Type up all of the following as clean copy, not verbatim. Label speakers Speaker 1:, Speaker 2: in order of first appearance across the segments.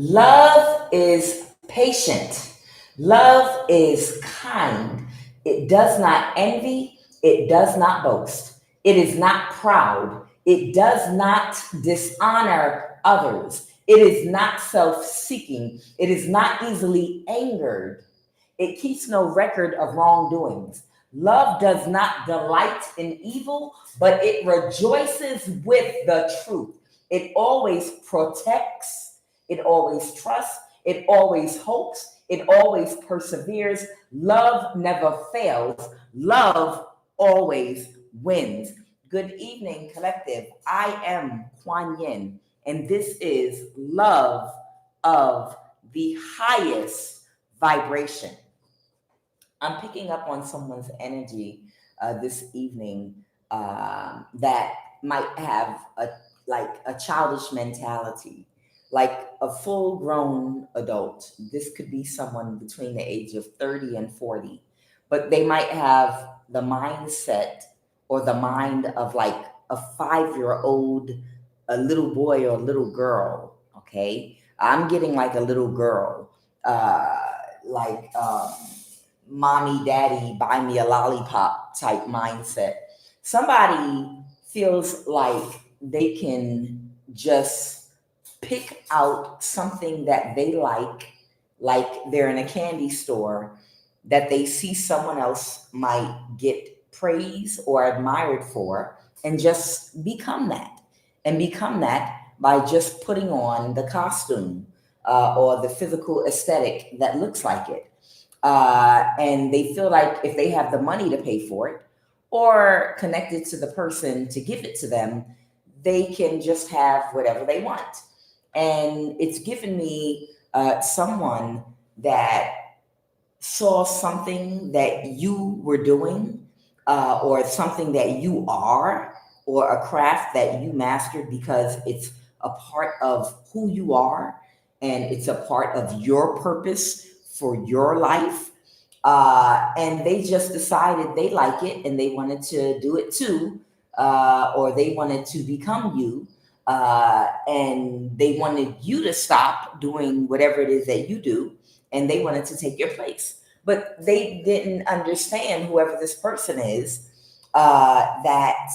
Speaker 1: Love is patient. Love is kind. It does not envy. It does not boast. It is not proud. It does not dishonor others. It is not self seeking. It is not easily angered. It keeps no record of wrongdoings. Love does not delight in evil, but it rejoices with the truth. It always protects, it always trusts, it always hopes, it always perseveres. Love never fails. Love always wins. Good evening, collective. I am Kuan Yin, and this is Love of the Highest Vibration. I'm picking up on someone's energy this evening that might have a childish mentality, like a full grown adult. This could be someone between the age of 30 and 40, but they might have the mindset or the mind of like a 5-year old, a little boy or a little girl. Okay. I'm getting like a little girl, like, mommy, daddy, buy me a lollipop type mindset. Somebody feels like they can just pick out something that they like they're in a candy store, that they see someone else might get praise or admired for, and just become that. And become that by just putting on the costume or the physical aesthetic that looks like it. And they feel like if they have the money to pay for it or connected to the person to give it to them, they can just have whatever they want. And it's given me someone that saw something that you were doing, or something that you are, or a craft that you mastered because it's a part of who you are and it's a part of your purpose for your life. And they just decided they like it and they wanted to do it too, or they wanted to become you. And they wanted you to stop doing whatever it is that you do, and they wanted to take your place. But they didn't understand, whoever this person is, that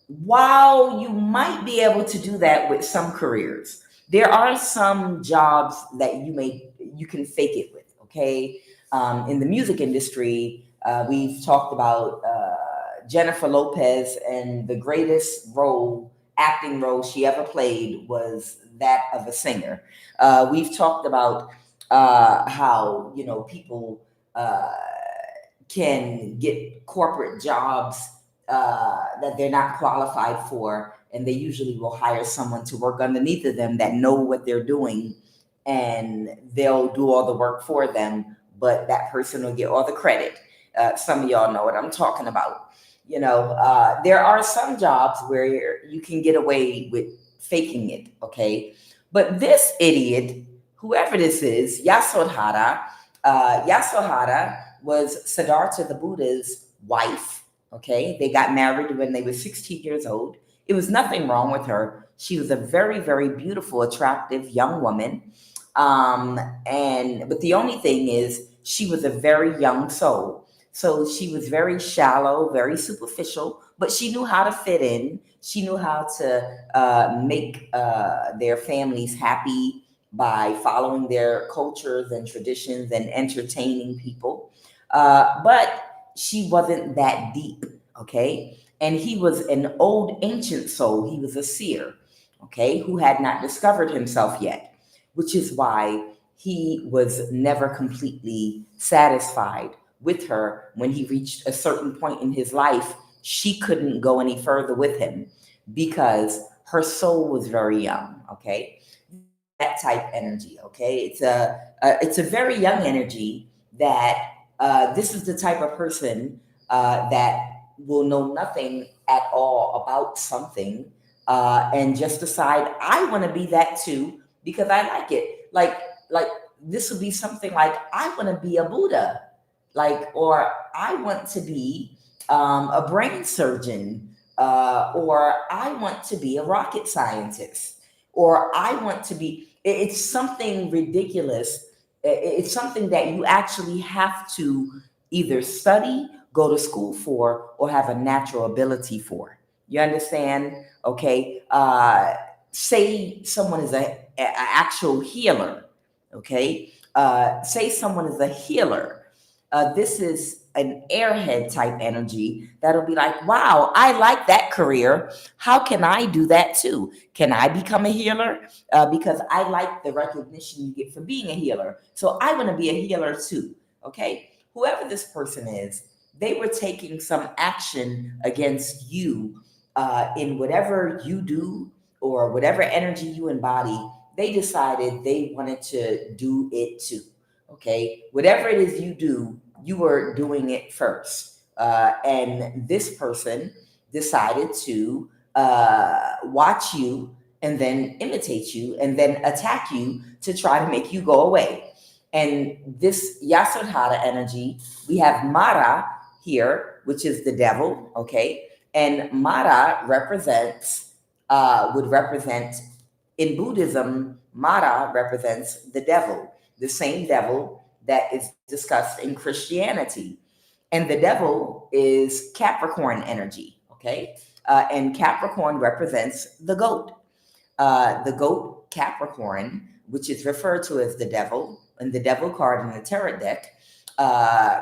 Speaker 1: while you might be able to do that with some careers, there are some jobs that you can fake it with. Okay, in the music industry, we've talked about Jennifer Lopez, and the greatest acting role she ever played was that of a singer. We've talked about how people can get corporate jobs that they're not qualified for, and they usually will hire someone to work underneath of them that know what they're doing, and they'll do all the work for them, but that person will get all the credit. Some of y'all know what I'm talking about. There are some jobs where you can get away with faking it, okay? But this idiot, whoever this is, Yasodhara, Yasodhara was Siddhartha the Buddha's wife, okay? They got married when they were 16 years old. It was nothing wrong with her. She was a very, very beautiful, attractive young woman. But the only thing is, she was a very young soul. So she was very shallow, very superficial, but she knew how to fit in. She knew how to make their families happy by following their cultures and traditions and entertaining people. But she wasn't that deep, okay? And he was an old ancient soul. He was a seer, okay, who had not discovered himself yet, which is why he was never completely satisfied with her. When he reached a certain point in his life, she couldn't go any further with him because her soul was very young, okay? That type energy, okay? It's a very young energy that this is the type of person that will know nothing at all about something, and just decide, I want to be that too because I like it. Like this would be something like, I want to be a Buddha, or I want to be a brain surgeon, or I want to be a rocket scientist, or I want to be. It's something ridiculous. It's something that you actually have to either study, go to school for, or have a natural ability for. You understand? Okay. Say someone is a actual healer. Okay. Say someone is a healer. This is an airhead type energy that'll be like, wow, I like that career. How can I do that too? Can I become a healer? Because I like the recognition you get for being a healer. So I want to be a healer too. Okay. Whoever this person is, they were taking some action against you in whatever you do or whatever energy you embody. They decided they wanted to do it too. Okay. Whatever it is you do, you were doing it first. And this person decided to watch you and then imitate you and then attack you to try to make you go away. And this Yasodhara energy, we have Mara here, which is the devil, okay? And Mara represents, would represent, in Buddhism, Mara represents the devil, the same devil that is discussed in Christianity. And the devil is Capricorn energy, okay? And Capricorn represents the goat. The goat Capricorn, which is referred to as the devil, and the devil card in the tarot deck,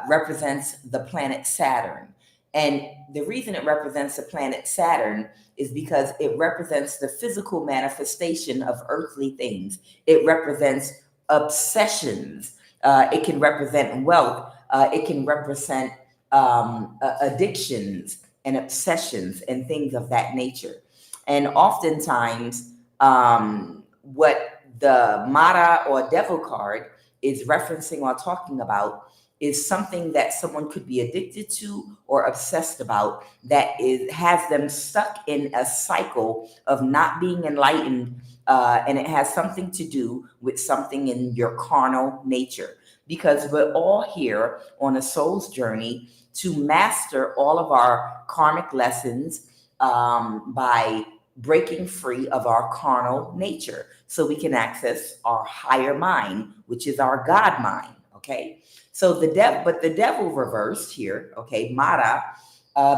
Speaker 1: represents the planet Saturn. And the reason it represents the planet Saturn is because it represents the physical manifestation of earthly things. It represents obsessions. It can represent wealth. It can represent addictions and obsessions and things of that nature. And oftentimes, what the Mara or devil card is referencing or talking about is something that someone could be addicted to or obsessed about that has them stuck in a cycle of not being enlightened. And it has something to do with something in your carnal nature, because we're all here on a soul's journey to master all of our karmic lessons by breaking free of our carnal nature so we can access our higher mind, which is our God mind. Okay. So the devil reversed here. Okay. Mara,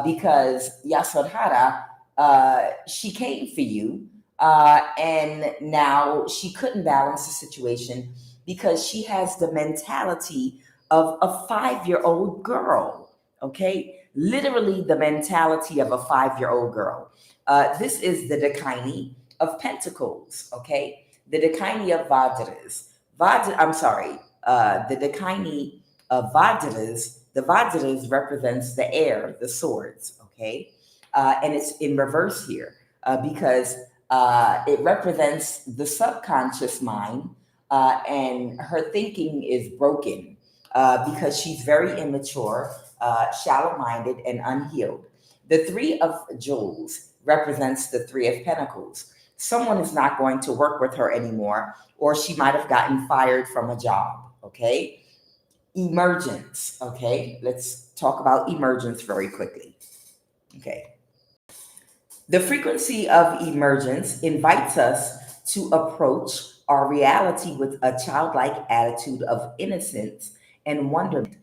Speaker 1: because Yasodhara, she came for you. And now she couldn't balance the situation because she has the mentality of a 5-year-old girl. Okay. Literally the mentality of a 5-year-old girl. This is the Dakini of Pentacles, okay? The Dakini of Vajras. The Dakini of Vajras. The Vajras represents the air, the swords, okay? And it's in reverse here because it represents the subconscious mind, and her thinking is broken because she's very immature, shallow-minded, and unhealed. The Three of Jewels represents the Three of Pentacles. Someone is not going to work with her anymore, or she might have gotten fired from a job, okay? Emergence, okay? Let's talk about emergence very quickly, okay? The frequency of emergence invites us to approach our reality with a childlike attitude of innocence and wonderment,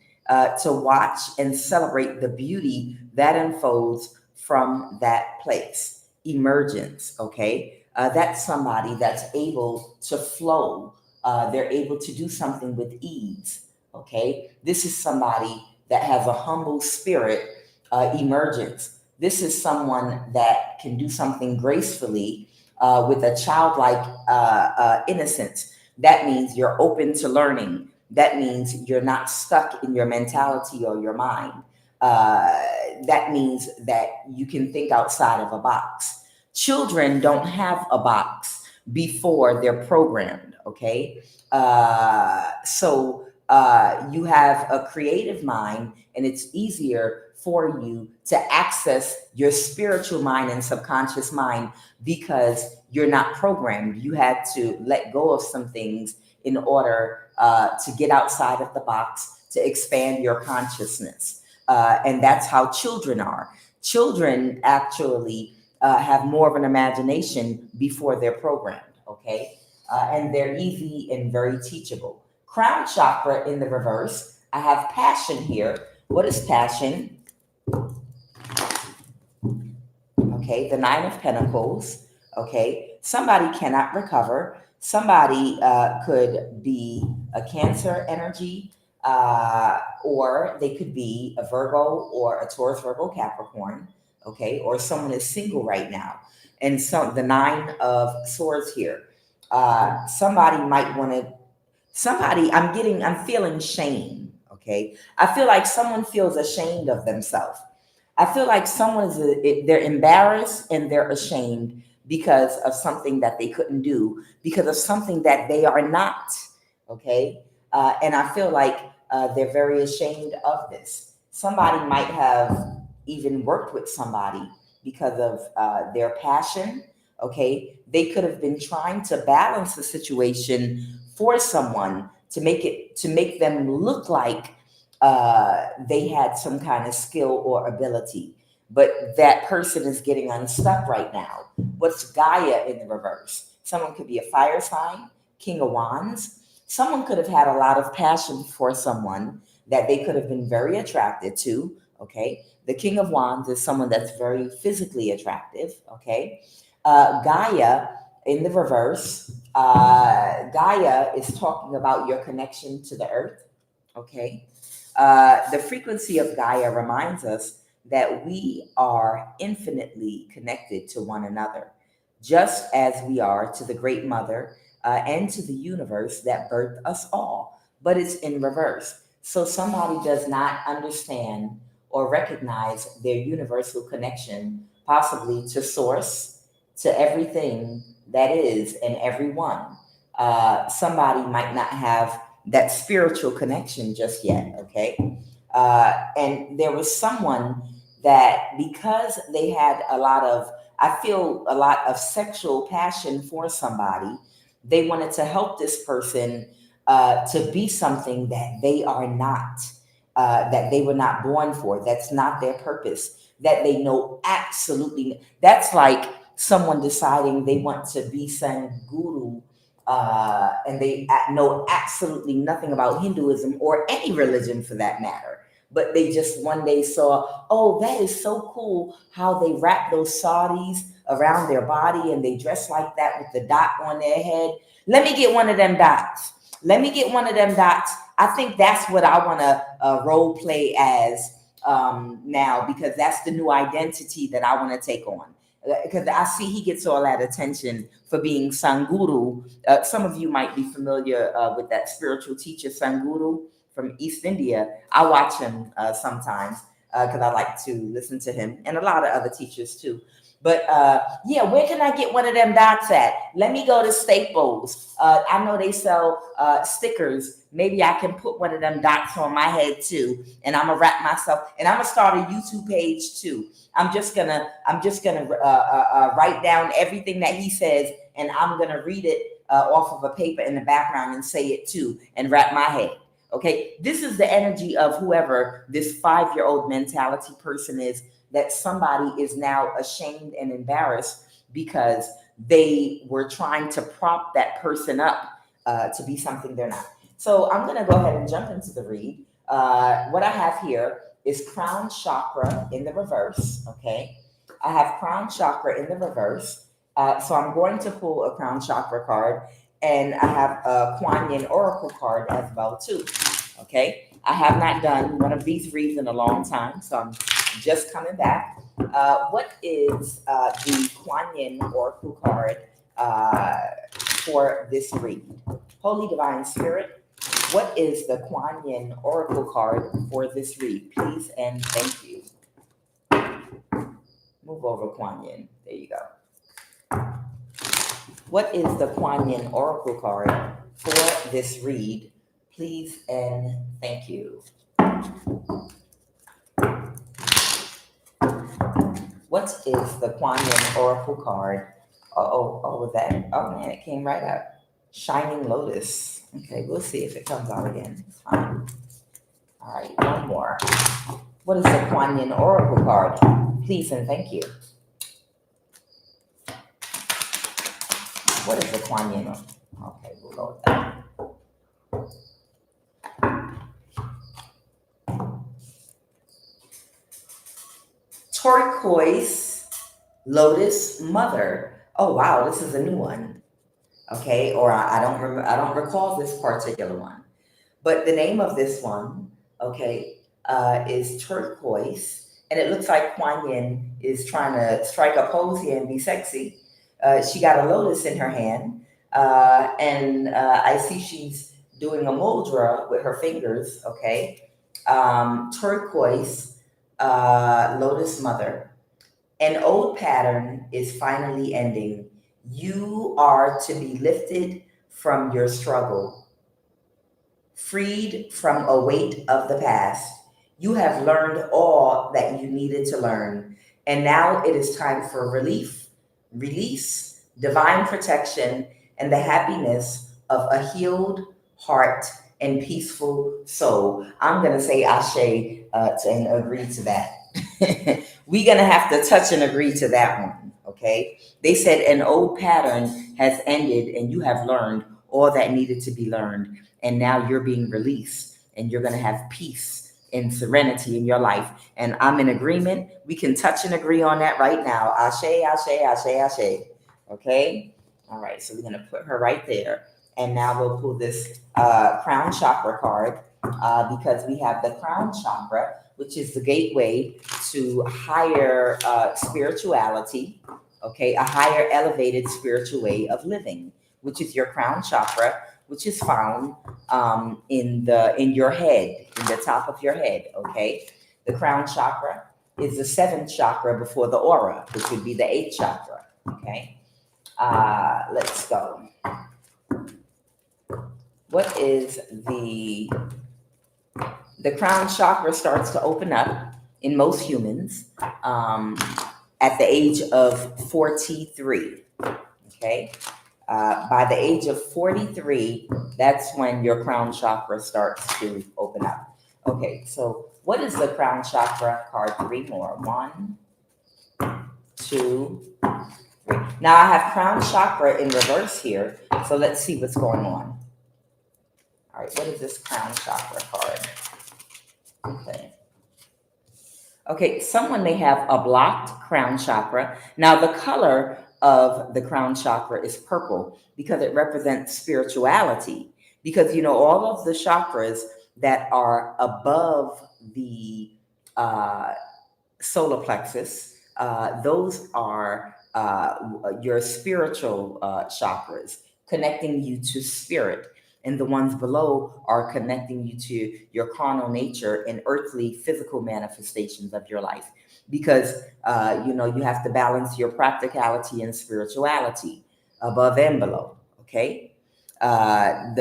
Speaker 1: to watch and celebrate the beauty that unfolds from that place. Emergence, okay? That's somebody that's able to flow. They're able to do something with ease, okay? This is somebody that has a humble spirit. Emergence. This is someone that can do something gracefully with a childlike innocence. That means you're open to learning. That means you're not stuck in your mentality or your mind. That means that you can think outside of a box. Children don't have a box before they're programmed, okay? So you have a creative mind, and it's easier for you to access your spiritual mind and subconscious mind because you're not programmed. You had to let go of some things in order to get outside of the box, to expand your consciousness. And that's how children are. Children actually have more of an imagination before they're programmed. okay? And they're easy and very teachable. Crown chakra in the reverse, I have passion here. What is passion? Okay, the Nine of Pentacles, okay? Somebody cannot recover. Somebody could be a Cancer energy, or they could be a Virgo or a Taurus, Virgo, Capricorn, okay? Or someone is single right now. And so the Nine of Swords here. Somebody might want to, I'm feeling shame, okay? I feel like someone feels ashamed of themselves. I feel like they're embarrassed and they're ashamed because of something that they couldn't do, because of something that they are not, okay? And I feel like they're very ashamed of this. Somebody might have even worked with somebody because of their passion, okay? They could have been trying to balance the situation for someone to make them look like they had some kind of skill or ability, but that person is getting unstuck right now. What's Gaia in the reverse? Someone could be a fire sign, King of Wands. Someone could have had a lot of passion for someone that they could have been very attracted to, okay? The King of Wands is someone that's very physically attractive, okay? Gaia in the reverse, Gaia is talking about your connection to the earth, okay? The frequency of Gaia reminds us that we are infinitely connected to one another, just as we are to the Great Mother and to the universe that birthed us all, but it's in reverse. So somebody does not understand or recognize their universal connection, possibly to source, to everything that is and everyone. Somebody might not have that spiritual connection just yet, okay? And there was someone that, because they had I feel a lot of sexual passion for somebody, they wanted to help this person to be something that they are not, that they were not born for, that's not their purpose, that they know absolutely. That's like someone deciding they want to be some guru, and they know absolutely nothing about Hinduism or any religion for that matter. But they just one day saw, oh, that is so cool how they wrap those saris around their body and they dress like that with the dot on their head. Let me get one of them dots. Let me get one of them dots. I think that's what I want to role play as now, because that's the new identity that I want to take on. Because I see he gets all that attention for being Sanguru. Some of you might be familiar with that spiritual teacher, Sanguru, from East India. I watch him sometimes because I like to listen to him, and a lot of other teachers too. But yeah, where can I get one of them dots at? Let me go to Staples. I know they sell stickers. Maybe I can put one of them dots on my head too, and I'm gonna wrap myself. And I'm gonna start a YouTube page too. I'm just gonna write down everything that he says, and I'm gonna read it off of a paper in the background and say it too, and wrap my head. Okay, this is the energy of whoever this 5-year-old mentality person is, that somebody is now ashamed and embarrassed because they were trying to prop that person up to be something they're not. So I'm going to go ahead and jump into the read. What I have here is crown chakra in the reverse, okay? I have crown chakra in the reverse. So I'm going to pull a crown chakra card, and I have a QUAN Yin Oracle card as well too, okay? I have not done one of these reads in a long time, so I'm just coming back. What is the QUAN Yin Oracle card for this read? Holy Divine Spirit, what is the QUAN Yin Oracle card for this read? Please and thank you. Move over, QUAN Yin. There you go. What is the QUAN Yin Oracle card for this read? Please and thank you. What is the QUAN Yin Oracle card? Oh, man, it came right up. Shining Lotus. Okay, we'll see if it comes out again. It's fine. All right, one more. What is the QUAN Yin Oracle card? Please and thank you. What is the QUAN Yin? Okay, we'll go with that. Turquoise Lotus Mother. Oh wow, this is a new one. Okay, or I don't remember. I don't recall this particular one. But the name of this one, okay, is Turquoise, and it looks like Kuan Yin is trying to strike a pose here and be sexy. She got a lotus in her hand, and I see she's doing a mudra with her fingers, okay. Turquoise, Lotus Mother. An old pattern is finally ending. You are to be lifted from your struggle, freed from a weight of the past. You have learned all that you needed to learn, and now it is time for relief, release, divine protection, and the happiness of a healed heart and peaceful soul. I'm going to say Ashe and agree to that. We're going to have to touch and agree to that one, okay? They said an old pattern has ended, and you have learned all that needed to be learned. And now you're being released, and you're going to have peace and serenity in your life. And I'm in agreement. We can touch and agree on that right now. Ashe, ashe, ashe, ashe. Okay? All right, so we're going to put her right there. And now we'll pull this crown chakra card because we have the crown chakra, which is the gateway to higher spirituality, okay? A higher elevated spiritual way of living, which is your crown chakra, which is found in your head, in the top of your head, okay? The crown chakra is the seventh chakra before the aura, which would be the eighth chakra, okay? Let's go. What is the crown chakra starts to open up in most humans at the age of 43, okay? By the age of 43, that's when your crown chakra starts to open up. Okay, so what is the crown chakra card? 3 more. 1, 2, 3. Now I have crown chakra in reverse here, so let's see what's going on. All right, what is this crown chakra card? Okay, someone may have a blocked crown chakra. Now the color of the crown chakra is purple because it represents spirituality. Because, you know, all of the chakras that are above the solar plexus, those are your spiritual chakras, connecting you to spirit. And the ones below are connecting you to your carnal nature and earthly physical manifestations of your life. Because, you know, you have to balance your practicality and spirituality above and below, okay? As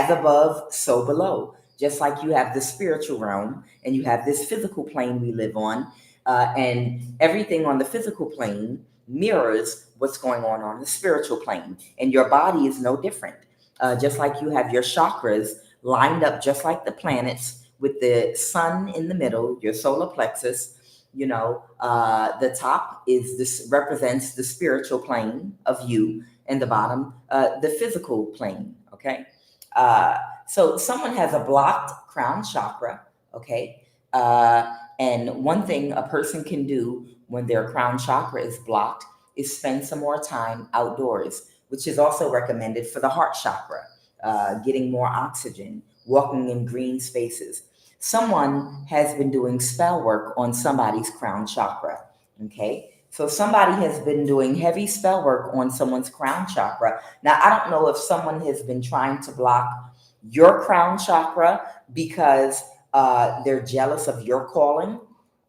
Speaker 1: above, so below. Just like you have the spiritual realm and you have this physical plane we live on, and everything on the physical plane mirrors what's going on the spiritual plane, and your body is no different. Just like you have your chakras lined up just like the planets with the sun in the middle, your solar plexus, you know, the top is this represents the spiritual plane of you, and the bottom, the physical plane, okay? So someone has a blocked crown chakra, okay? And one thing a person can do when their crown chakra is blocked is spend some more time outdoors, which is also recommended for the heart chakra, getting more oxygen, walking in green spaces. Someone has been doing spell work on somebody's crown chakra, okay? So somebody has been doing heavy spell work on someone's crown chakra. Now, I don't know if someone has been trying to block your crown chakra because they're jealous of your calling,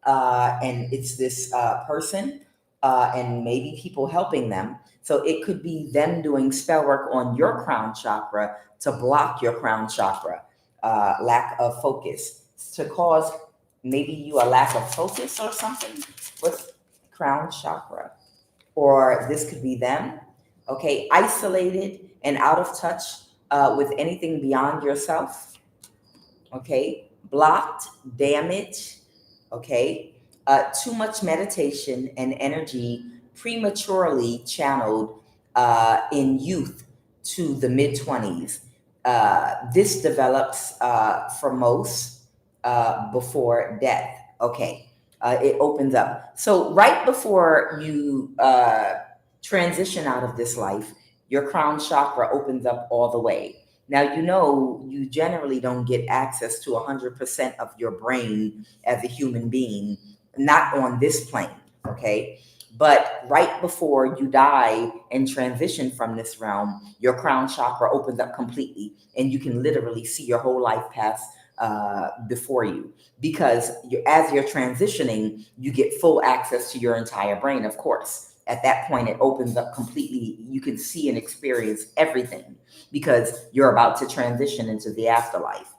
Speaker 1: and it's this person, and maybe people helping them. So it could be them doing spell work on your crown chakra to block your crown chakra, lack of focus, to cause maybe you a lack of focus or something with crown chakra. Or this could be them, okay, isolated and out of touch with anything beyond yourself, okay, blocked, damaged, okay, too much meditation and energy prematurely channeled in youth to the mid 20s. This develops for most before death. Okay, it opens up. So, right before you transition out of this life, your crown chakra opens up all the way. Now, you generally don't get access to 100% of your brain as a human being, not on this plane, okay? But right before you die and transition from this realm, your crown chakra opens up completely, and you can literally see your whole life pass before you. Because as you're transitioning, you get full access to your entire brain, of course. At that point, it opens up completely. You can see and experience everything because you're about to transition into the afterlife.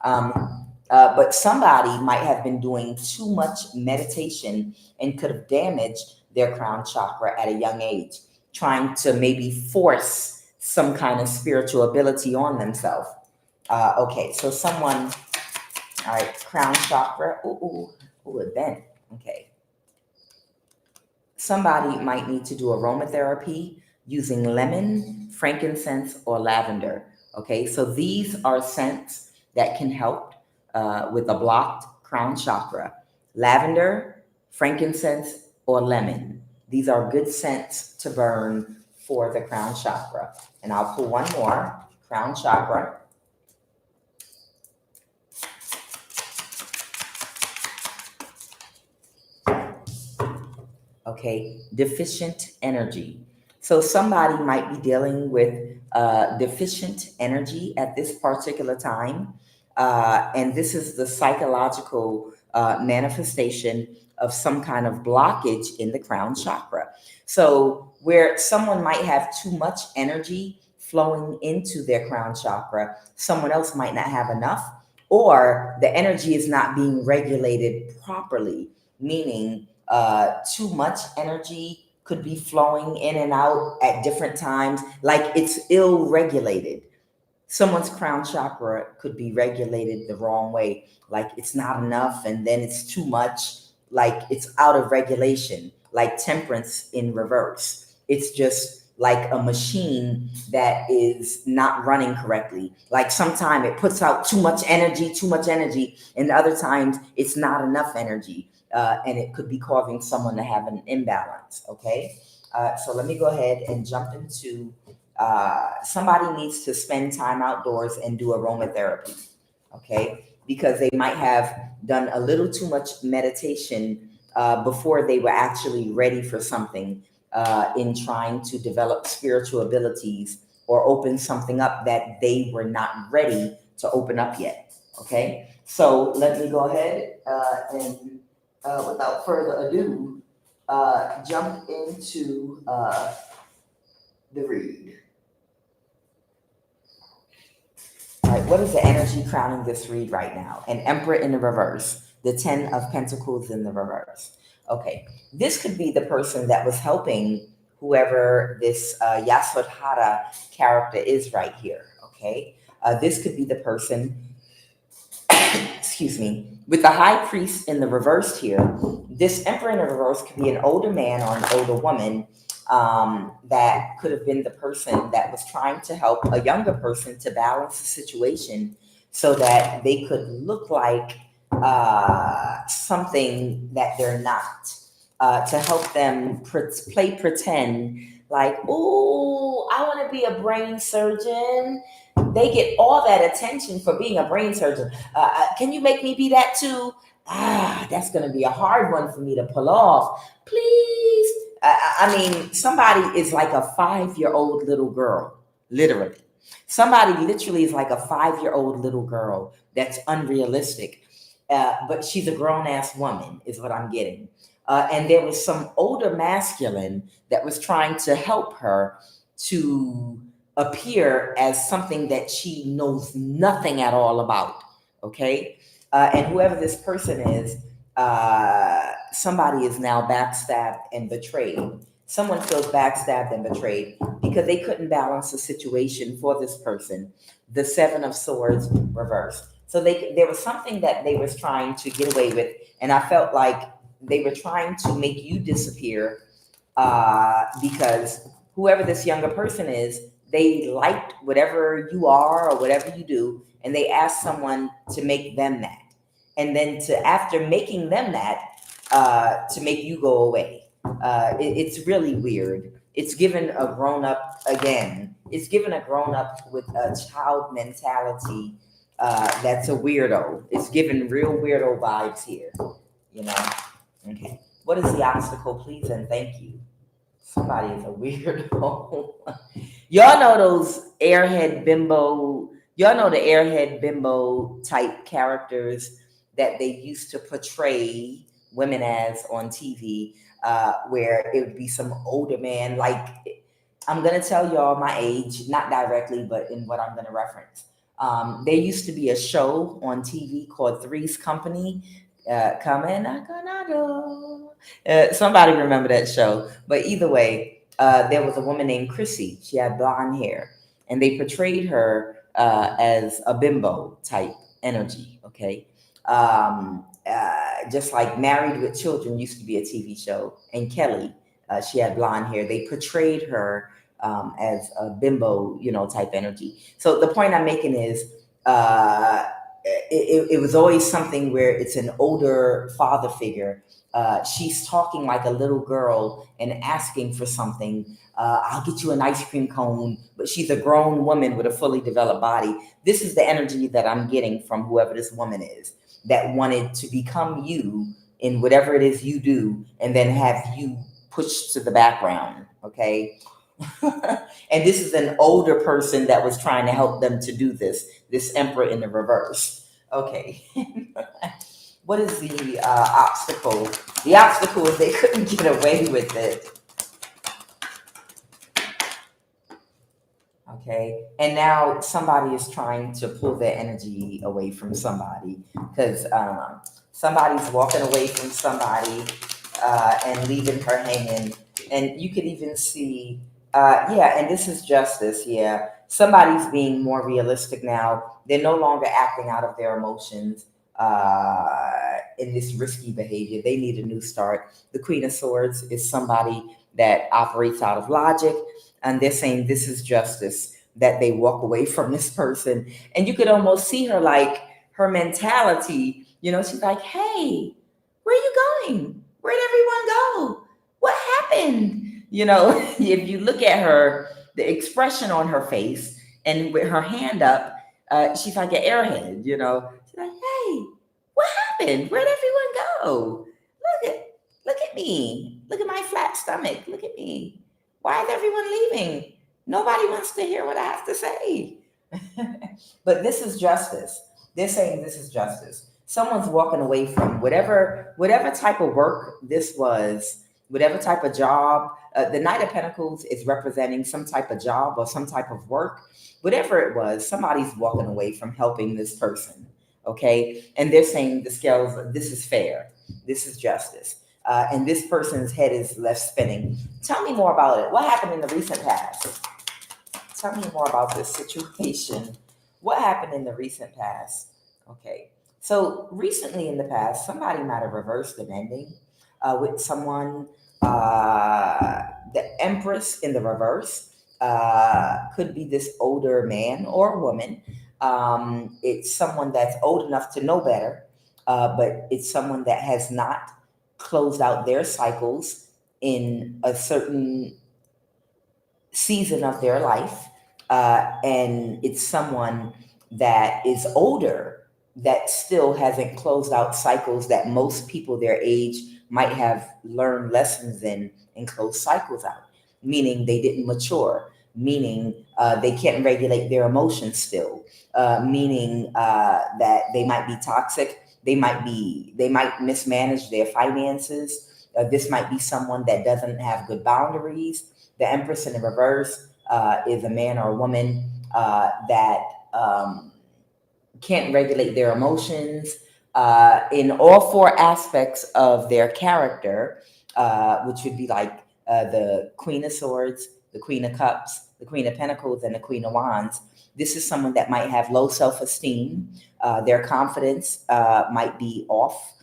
Speaker 1: But somebody might have been doing too much meditation and could have damaged their crown chakra at a young age, trying to maybe force some kind of spiritual ability on themselves. Okay, so someone, all right, crown chakra, it bent. Okay. Somebody might need to do aromatherapy using lemon, frankincense, or lavender. Okay, so these are scents that can help with a blocked crown chakra. Lavender, frankincense, or lemon. These are good scents to burn for the crown chakra. And I'll pull one more, crown chakra. Okay, deficient energy. So somebody might be dealing with deficient energy at this particular time. And this is the psychological manifestation of some kind of blockage in the crown chakra. So where someone might have too much energy flowing into their crown chakra, someone else might not have enough, or the energy is not being regulated properly, meaning too much energy could be flowing in and out at different times, like it's ill regulated. Someone's crown chakra could be regulated the wrong way, like it's not enough and then it's too much, like it's out of regulation, like temperance in reverse. It's just like a machine that is not running correctly. Like sometimes it puts out too much energy, and other times it's not enough energy. And it could be causing someone to have an imbalance. Okay, so let me go ahead and jump into somebody needs to spend time outdoors and do aromatherapy. Okay, because they might have done a little too much meditation before they were actually ready for something in trying to develop spiritual abilities or open something up that they were not ready to open up yet. Okay, so let me go ahead and without further ado, jump into the read. All right, what is the energy crowning this read right now? An Emperor in the reverse, the 10 of Pentacles in the reverse. Okay, this could be the person that was helping whoever this Yasodhara character is right here. Okay, this could be the person, excuse me, with the High Priest in the reverse here. This Emperor in the reverse could be an older man or an older woman that could have been the person that was trying to help a younger person to balance the situation so that they could look like something that they're not, to help them play pretend like, oh, I want to be a brain surgeon. They get all that attention for being a brain surgeon. Can you make me be that too? That's going to be a hard one for me to pull off. Please. I mean, somebody is like a 5-year-old little girl, literally. Somebody literally is like a 5-year-old little girl that's unrealistic. But she's a grown-ass woman, is what I'm getting. And there was some older masculine that was trying to help her to appear as something that she knows nothing at all about. Okay? And whoever this person is, somebody is now backstabbed and betrayed. Someone feels backstabbed and betrayed because they couldn't balance the situation for this person. The 7 of Swords reversed. So there was something that they was trying to get away with, and I felt like they were trying to make you disappear because whoever this younger person is, they liked whatever you are or whatever you do, and they asked someone to make them that, and then to after making them that, to make you go away. It's really weird. It's given a grown up again. It's given a grown up with a child mentality. That's a weirdo. It's given real weirdo vibes here. You know. Okay. What is the obstacle, please and thank you? Somebody is a weirdo. Y'all know those airhead bimbo. Y'all know the airhead bimbo type characters that they used to portray women as on TV, where it would be some older man. Like, I'm gonna tell y'all my age, not directly, but in what I'm gonna reference. There used to be a show on TV called Three's Company. Coming, somebody remember that show? But either way, there was a woman named Chrissy. She had blonde hair, and they portrayed her as a bimbo type energy. Okay, just like Married with Children used to be a TV show, and Kelly, she had blonde hair. They portrayed her as a bimbo, type energy. So the point I'm making is. It was always something where it's an older father figure. She's talking like a little girl and asking for something. I'll get you an ice cream cone, but she's a grown woman with a fully developed body. This is the energy that I'm getting from whoever this woman is that wanted to become you in whatever it is you do and then have you pushed to the background. Okay. And this is an older person that was trying to help them to do this emperor in the reverse. Okay. What is the obstacle? The obstacle is they couldn't get away with it. Okay. And now somebody is trying to pull their energy away from somebody because somebody's walking away from somebody and leaving her hanging. And you could even see and this is justice. Yeah. Somebody's being more realistic now. They're no longer acting out of their emotions in this risky behavior. They need a new start. The Queen of Swords is somebody that operates out of logic, and they're saying this is justice, that they walk away from this person. And you could almost see her, like, her mentality, she's like, hey, where are you going? Where'd everyone go? What happened? If you look at her, the expression on her face and with her hand up, she's like an airhead, She's like, hey, what happened? Where'd everyone go? Look at me. Look at my flat stomach. Look at me. Why is everyone leaving? Nobody wants to hear what I have to say. But this is justice. They're saying this is justice. Someone's walking away from whatever type of work this was, whatever type of job. The Knight of Pentacles is representing some type of job or some type of work. Whatever it was, somebody's walking away from helping this person. Okay. And they're saying the scales, this is fair. This is justice. And this person's head is left spinning. Tell me more about it. What happened in the recent past? Tell me more about this situation. What happened in the recent past? Okay. So recently in the past, somebody might have reversed an ending with someone. The Empress in the reverse could be this older man or woman. It's someone that's old enough to know better, but it's someone that has not closed out their cycles in a certain season of their life. And it's someone that is older that still hasn't closed out cycles that most people their age might have learned lessons in and closed cycles out, meaning they didn't mature, meaning they can't regulate their emotions still, meaning that they might be toxic, they might mismanage their finances. This might be someone that doesn't have good boundaries. The Empress in the reverse is a man or a woman that can't regulate their emotions in all four aspects of their character, which would be like the Queen of Swords, the Queen of Cups, the Queen of Pentacles, and the Queen of Wands. This is someone that might have low self-esteem. Their confidence might be off.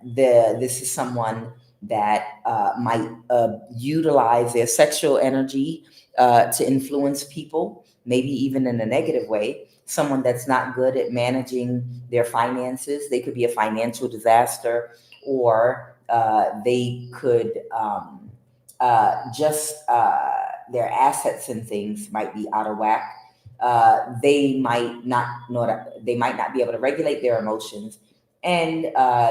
Speaker 1: This is someone that might utilize their sexual energy to influence people, maybe even in a negative way. Someone that's not good at managing their finances, they could be a financial disaster, or they could just their assets and things might be out of whack. They might not know that, they might not be able to regulate their emotions, and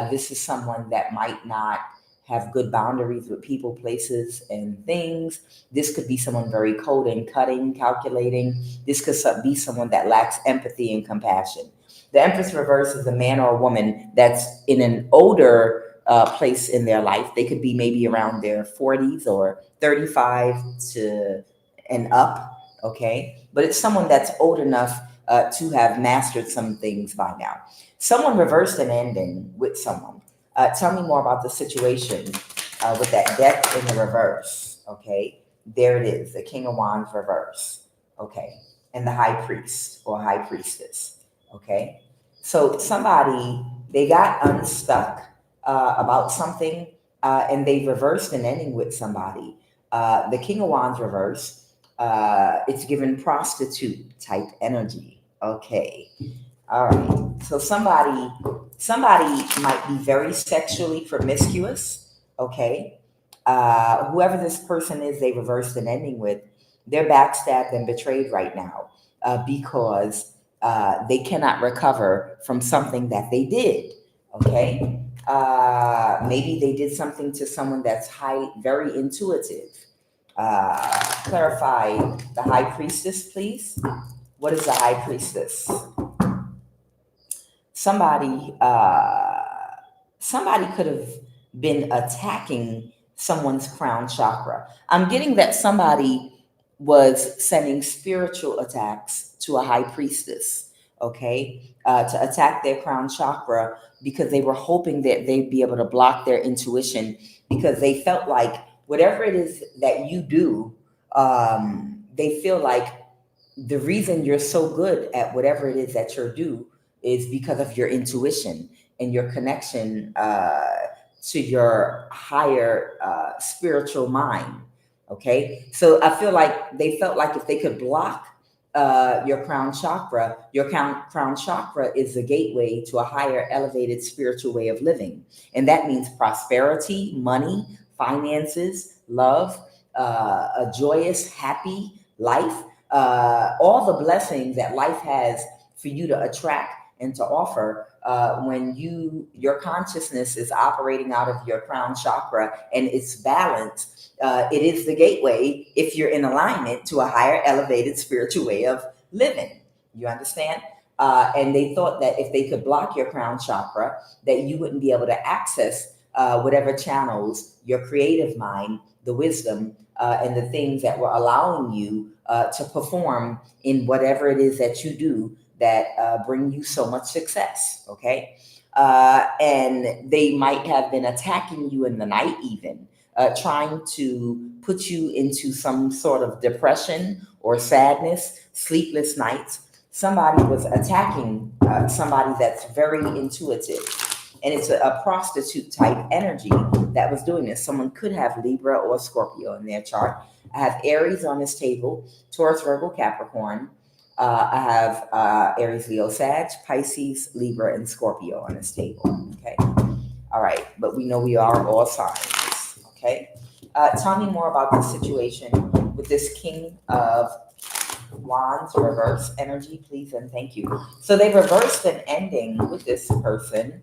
Speaker 1: this is someone that might not have good boundaries with people, places, and things. This could be someone very cold and cutting, calculating. This could be someone that lacks empathy and compassion. The Empress reverse is a man or a woman that's in an older place in their life. They could be maybe around their 40s or 35 to and up, okay? But it's someone that's old enough to have mastered some things by now. Someone reversed an ending with someone. Tell me more about the situation with that death in the reverse, okay? There it is, the King of Wands reverse, okay? And the High Priest or High Priestess, okay? So somebody, they got unstuck about something and they reversed an ending with somebody. The King of Wands reverse, it's given prostitute type energy, okay? All right. So somebody might be very sexually promiscuous. Okay. Whoever this person is, they reversed an ending with, they're backstabbed and betrayed right now because they cannot recover from something that they did. Okay. Maybe they did something to someone that's very intuitive. Clarify the High Priestess, please. What is the High Priestess? Somebody could have been attacking someone's crown chakra. I'm getting that somebody was sending spiritual attacks to a high priestess, okay, to attack their crown chakra because they were hoping that they'd be able to block their intuition, because they felt like whatever it is that you do, they feel like the reason you're so good at whatever it is that you're do is because of your intuition and your connection to your higher spiritual mind. Okay, so I feel like they felt like if they could block your crown chakra is the gateway to a higher elevated spiritual way of living. And that means prosperity, money, finances, love, a joyous, happy life, all the blessings that life has for you to attract and to offer when your consciousness is operating out of your crown chakra and it's balanced. It is the gateway, if you're in alignment, to a higher elevated spiritual way of living. You understand? And they thought that if they could block your crown chakra, that you wouldn't be able to access whatever channels your creative mind, the wisdom, and the things that were allowing you to perform in whatever it is that you do that bring you so much success, okay? And they might have been attacking you in the night even, trying to put you into some sort of depression or sadness, sleepless nights. Somebody was attacking somebody that's very intuitive. And it's a prostitute type energy that was doing this. Someone could have Libra or Scorpio in their chart. I have Aries on this table, Taurus, Virgo, Capricorn. I have Aries, Leo, Sag, Pisces, Libra, and Scorpio on this table. Okay. All right. But we know we are all signs. Okay. Tell me more about the situation with this King of Wands reverse energy, please, and thank you. So they reversed an ending with this person.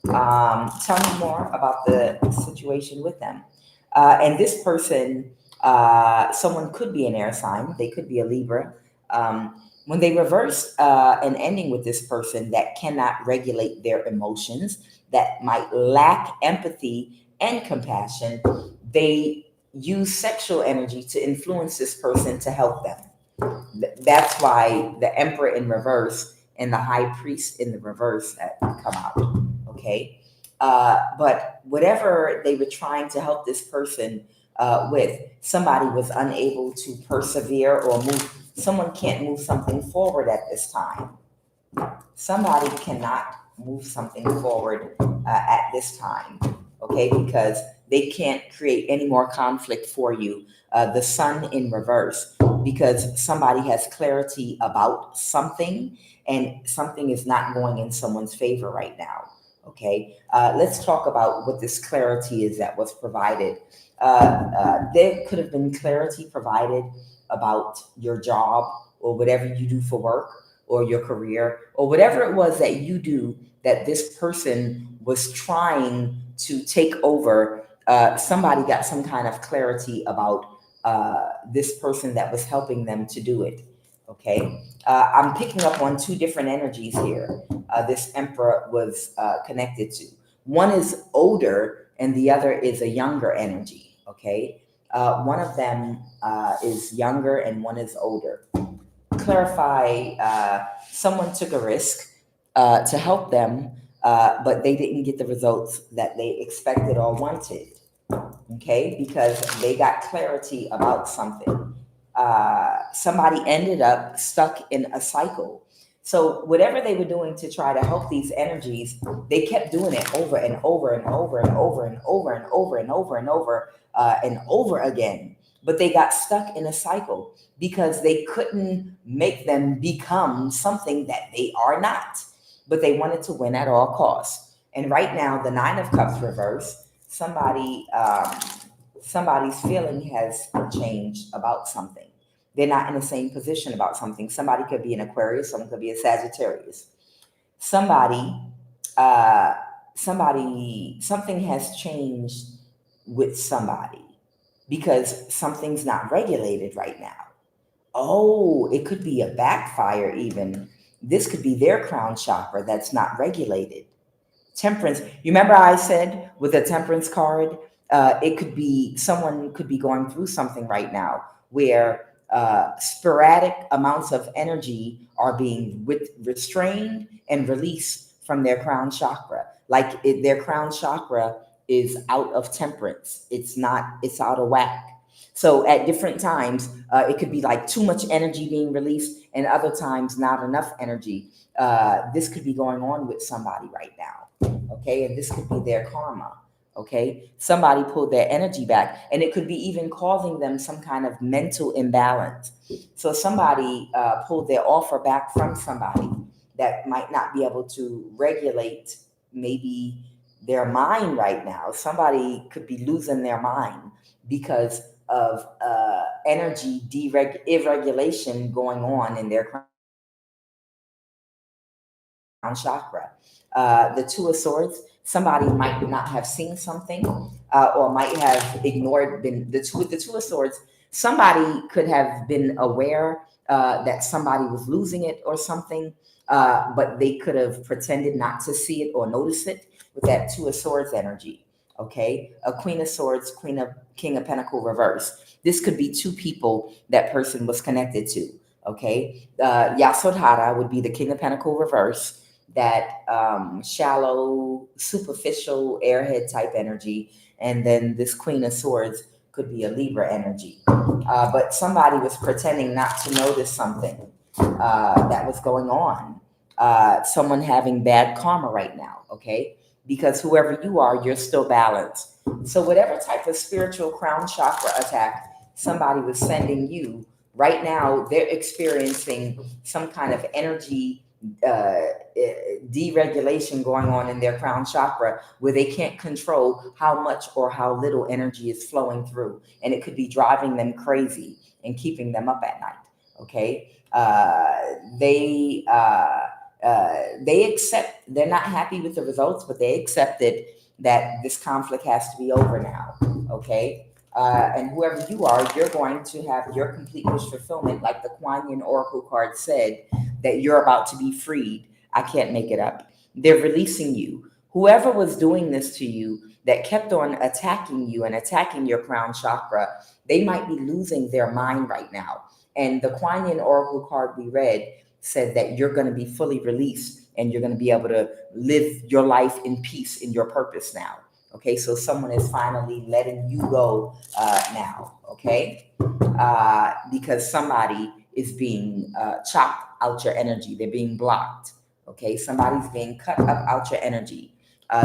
Speaker 1: Tell me more about the situation with them. And this person, someone could be an air sign. They could be a Libra. When they reverse an ending with this person that cannot regulate their emotions, that might lack empathy and compassion, they use sexual energy to influence this person to help them. That's why the Emperor in reverse and the High Priest in the reverse that come out. Okay. But whatever they were trying to help this person with, somebody was unable to persevere or move. Someone can't move something forward at this time. Somebody cannot move something forward at this time. Okay. Because they can't create any more conflict for you. The sun in reverse, because somebody has clarity about something and something is not going in someone's favor right now. Okay, let's talk about what this clarity is that was provided. There could have been clarity provided about your job or whatever you do for work or your career or whatever it was that you do that this person was trying to take over. Somebody got some kind of clarity about this person that was helping them to do it. Okay, I'm picking up on two different energies here. This emperor was connected to. One is older, and the other is a younger energy. Okay, one of them is younger, and one is older. Clarify. Someone took a risk to help them, but they didn't get the results that they expected or wanted. Okay, because they got clarity about something. Somebody ended up stuck in a cycle. So whatever they were doing to try to help these energies, they kept doing it over and over and over and over and over and over and over and over and over again. But they got stuck in a cycle because they couldn't make them become something that they are not. But they wanted to win at all costs. And right now, the Nine of Cups reverse, somebody's feeling has changed about something. They're not in the same position about something. Somebody could be an Aquarius, someone could be a Sagittarius. Somebody, uh, something has changed with somebody because something's not regulated right now. Oh, it could be a backfire even. This could be their crown chakra that's not regulated. Temperance. You remember I said with the temperance card, it could be someone could be going through something right now where sporadic amounts of energy are being restrained and released from their crown chakra. Like their crown chakra is out of temperance. It's not. It's out of whack. So at different times, it could be like too much energy being released, and other times not enough energy. This could be going on with somebody right now. Okay, and this could be their karma. Okay, somebody pulled their energy back, and it could be even causing them some kind of mental imbalance. So somebody pulled their offer back from somebody that might not be able to regulate maybe their mind right now. Somebody could be losing their mind because of energy irregulation going on in their crown chakra. The Two of Swords, somebody might not have seen something or might have ignored. Been the Two of Swords. Somebody could have been aware that somebody was losing it or something, but they could have pretended not to see it or notice it with that Two of Swords energy. Okay, a Queen of Swords, King of Pentacle reverse. This could be two people that person was connected to. Okay, Yasodhara would be the King of Pentacle reverse, that shallow, superficial airhead type energy. And then this Queen of Swords could be a Libra energy. But somebody was pretending not to notice something that was going on. Someone having bad karma right now, okay? Because whoever you are, you're still balanced. So whatever type of spiritual crown chakra attack somebody was sending you, right now they're experiencing some kind of energy deregulation going on in their crown chakra where they can't control how much or how little energy is flowing through, and it could be driving them crazy and keeping them up at night. Okay, they accept, they're not happy with the results, but they accepted that this conflict has to be over now. Okay, and whoever you are, you're going to have your complete wish fulfillment, like the QUAN Oracle card said, that you're about to be freed. I can't make it up. They're releasing you. Whoever was doing this to you, that kept on attacking you and attacking your crown chakra, they might be losing their mind right now. And the QUAN Oracle card we read said that you're going to be fully released and you're going to be able to live your life in peace in your purpose now. Okay, so someone is finally letting you go now. Okay, because somebody is being chopped out your energy. They're being blocked. Okay, somebody's being cut up out your energy.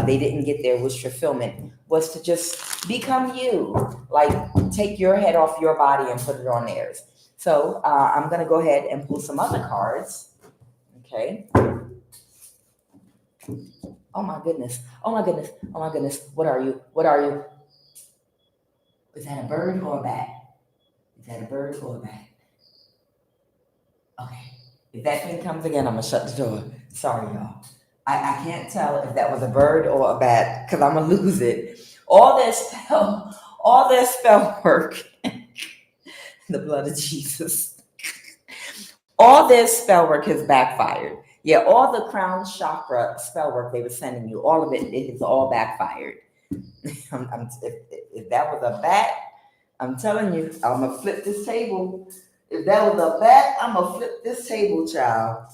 Speaker 1: they didn't get their wish fulfillment, was to just become you. Like, take your head off your body and put it on theirs. So I'm going to go ahead and pull some other cards. Okay. Oh my goodness. Oh my goodness. Oh my goodness. What are you? What are you? Is that a bird or a bat? Is that a bird or a bat? Okay. If that thing comes again, I'm going to shut the door. Sorry, y'all. I can't tell if that was a bird or a bat because I'm going to lose it. All their spell work, the blood of Jesus, all their spell work has backfired. Yeah, all the crown chakra spell work they were sending you, all of it is all backfired. If that was a bat, I'm telling you, I'm going to flip this table. If that was a bat, I'm going to flip this table, child.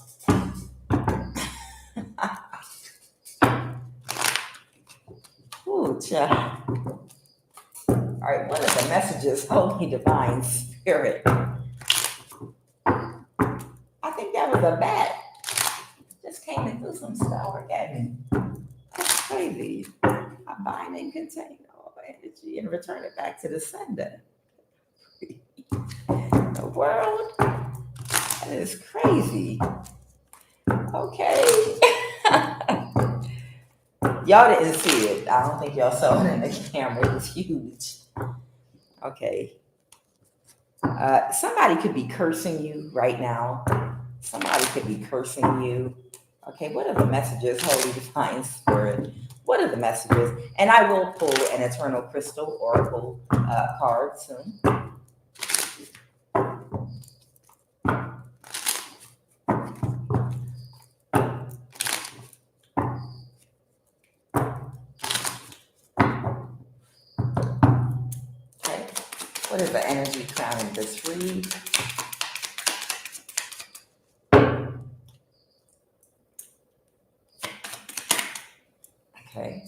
Speaker 1: Ooh, child. All right, what are the messages, Holy Divine Spirit? I think that was a bat. Just came and threw some spell work at me. That's crazy. I bind and contain all energy and return it back to the sender. The world, that is crazy. Okay. Y'all didn't see it. I don't think y'all saw it in the camera. It was huge. Okay. Somebody could be cursing you right now. Somebody could be cursing you. Okay, what are the messages, Holy Divine Spirit? What are the messages? And I will pull an Eternal Crystal Oracle card soon. Okay, what is the energy crowning this read? Okay.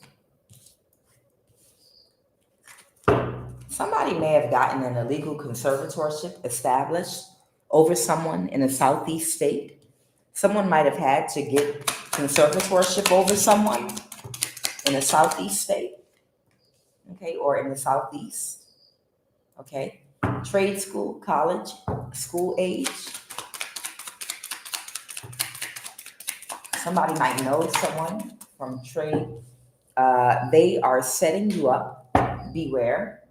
Speaker 1: Somebody may have gotten an illegal conservatorship established over someone in a southeast state. Someone might have had to get conservatorship over someone in a southeast state, okay, or in the southeast, okay. Trade school, college, school age. Somebody might know someone from trade. They are setting you up. Beware.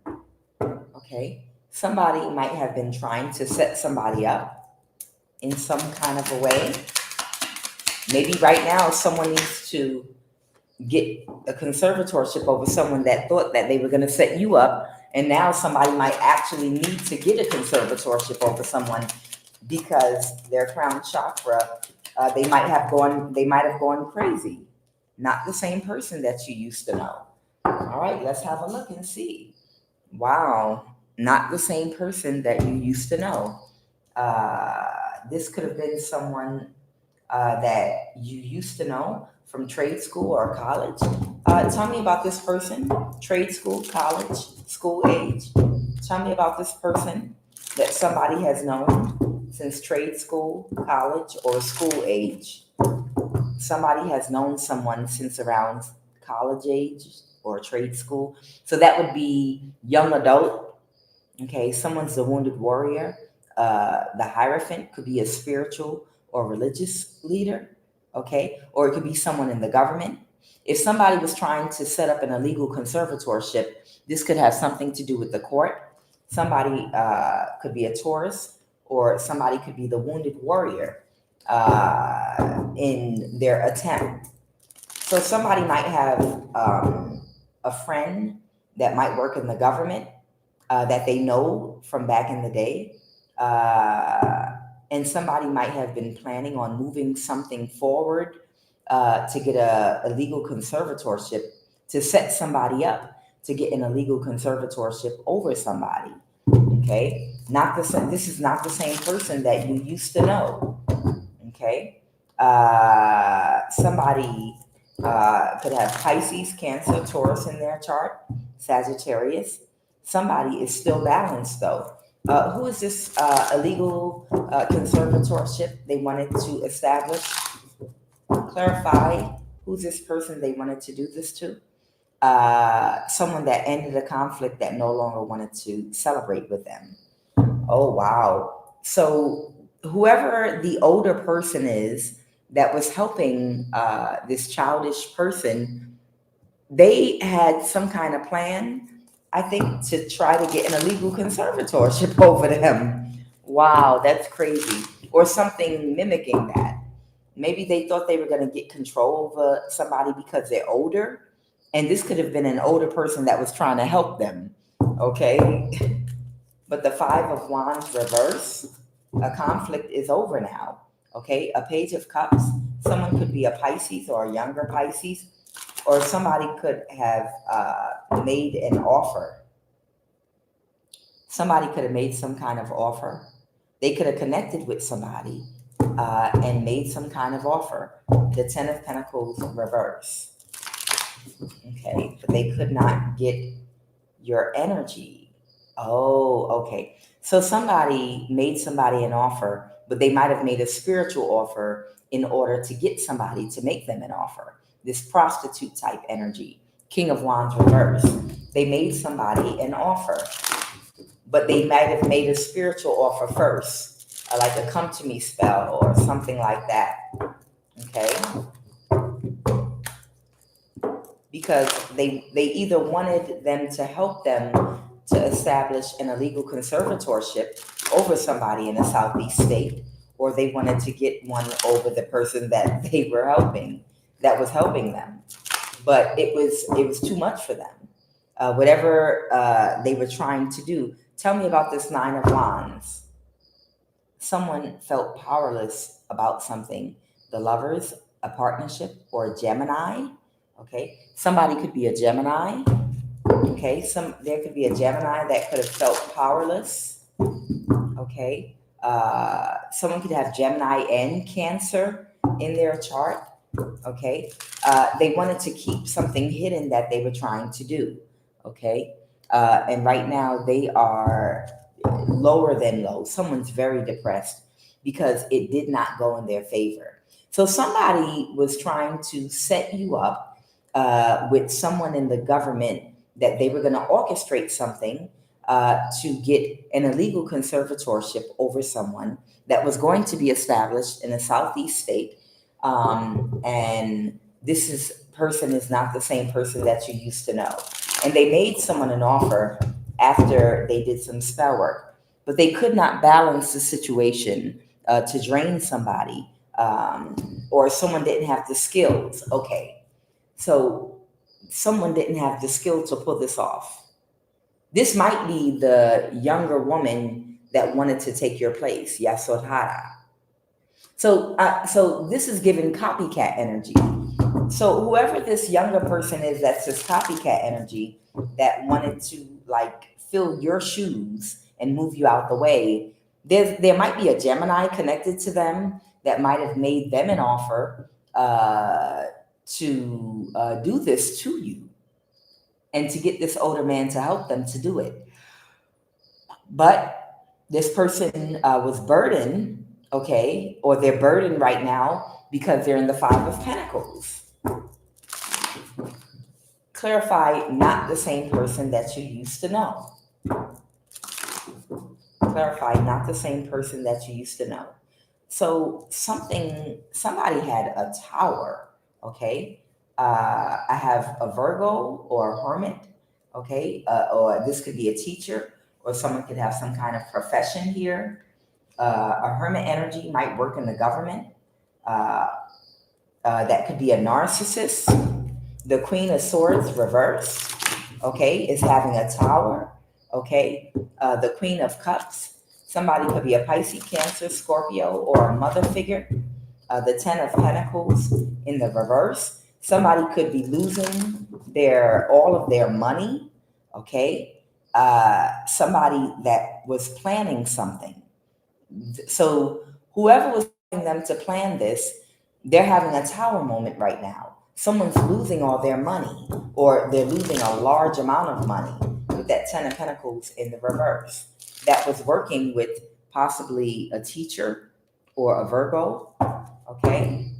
Speaker 1: Okay. Somebody might have been trying to set somebody up in some kind of a way. Maybe right now someone needs to get a conservatorship over someone that thought that they were going to set you up. And now somebody might actually need to get a conservatorship over someone because their crown chakra, they might have gone crazy. Not the same person that you used to know. All right, let's have a look and see. Wow, not the same person that you used to know. This could have been someone that you used to know from trade school or college. Tell me about this person, trade school, college, school age. Tell me about this person that somebody has known since trade school, college, or school age. Somebody has known someone since around college age or trade school. So that would be young adult. Okay, someone's a wounded warrior. The Hierophant could be a spiritual or religious leader. Okay, or it could be someone in the government. If somebody was trying to set up an illegal conservatorship, this could have something to do with the court. Somebody could be a Taurus, or somebody could be the wounded warrior in their attempt. So somebody might have a friend that might work in the government that they know from back in the day. And somebody might have been planning on moving something forward to get a legal conservatorship, to set somebody up to get an illegal conservatorship over somebody. Okay, not the same. This is not the same person that you used to know. Okay, somebody could have Pisces, Cancer, Taurus in their chart, Sagittarius. Somebody is still balanced though. Who is this illegal conservatorship they wanted to establish? Clarify Who's this person they wanted to do this to? Someone that ended a conflict that no longer wanted to celebrate with them. Oh, wow. So, whoever the older person is that was helping this childish person, they had some kind of plan, I think, to try to get an illegal conservatorship over them. Wow, that's crazy. Or something mimicking that. Maybe they thought they were going to get control over somebody because they're older. And this could have been an older person that was trying to help them. Okay. But the Five of Wands reverse, a conflict is over now. Okay. A Page of Cups, someone could be a Pisces or a younger Pisces, or somebody could have made an offer. Somebody could have made some kind of offer. They could have connected with somebody and made some kind of offer. The Ten of Pentacles reverse. Okay, but they could not get your energy. Oh, okay. So somebody made somebody an offer, but they might have made a spiritual offer in order to get somebody to make them an offer. This prostitute type energy. King of Wands reverse. They made somebody an offer, but they might have made a spiritual offer first, like a come to me spell or something like that. Okay? Because they either wanted them to help them to establish an illegal conservatorship over somebody in a southeast state, or they wanted to get one over the person that they were helping, that was helping them. But it was too much for them. Whatever they were trying to do. Tell me about this Nine of Wands. Someone felt powerless about something. The Lovers, a partnership, or a Gemini. Okay, somebody could be a Gemini. Okay, there could be a Gemini that could have felt powerless. Okay, someone could have Gemini and Cancer in their chart. Okay, they wanted to keep something hidden that they were trying to do. Okay, and right now they are lower than low. Someone's very depressed because it did not go in their favor. So somebody was trying to set you up with someone in the government that they were going to orchestrate something to get an illegal conservatorship over someone that was going to be established in a southeast state. And this person is not the same person that you used to know. And they made someone an offer after they did some spell work, but they could not balance the situation to drain somebody, or someone didn't have the skills. Okay. So someone didn't have the skill to pull this off. This might be the younger woman that wanted to take your place, Yasodhara. So this is giving copycat energy. So whoever this younger person is, that's this copycat energy that wanted to like fill your shoes and move you out the way. There might be a Gemini connected to them that might have made them an offer to do this to you and to get this older man to help them to do it. But this person was burdened, okay, or they're burdened right now because they're in the Five of Pentacles. Clarify, not the same person that you used to know. Clarify, not the same person that you used to know. So somebody had a tower, okay? I have a Virgo or a hermit, okay? Or this could be a teacher, or someone could have some kind of profession here. A hermit energy might work in the government. That could be a narcissist. The Queen of Swords reversed, okay, is having a tower, okay? The Queen of Cups, somebody could be a Pisces, Cancer, Scorpio, or a mother figure. The Ten of Pentacles in the reverse. Somebody could be losing all of their money, okay? Somebody that was planning something. So whoever was helping them to plan this, they're having a tower moment right now. Someone's losing all their money, or they're losing a large amount of money with that Ten of Pentacles in the reverse. That was working with possibly a teacher or a Virgo, okay?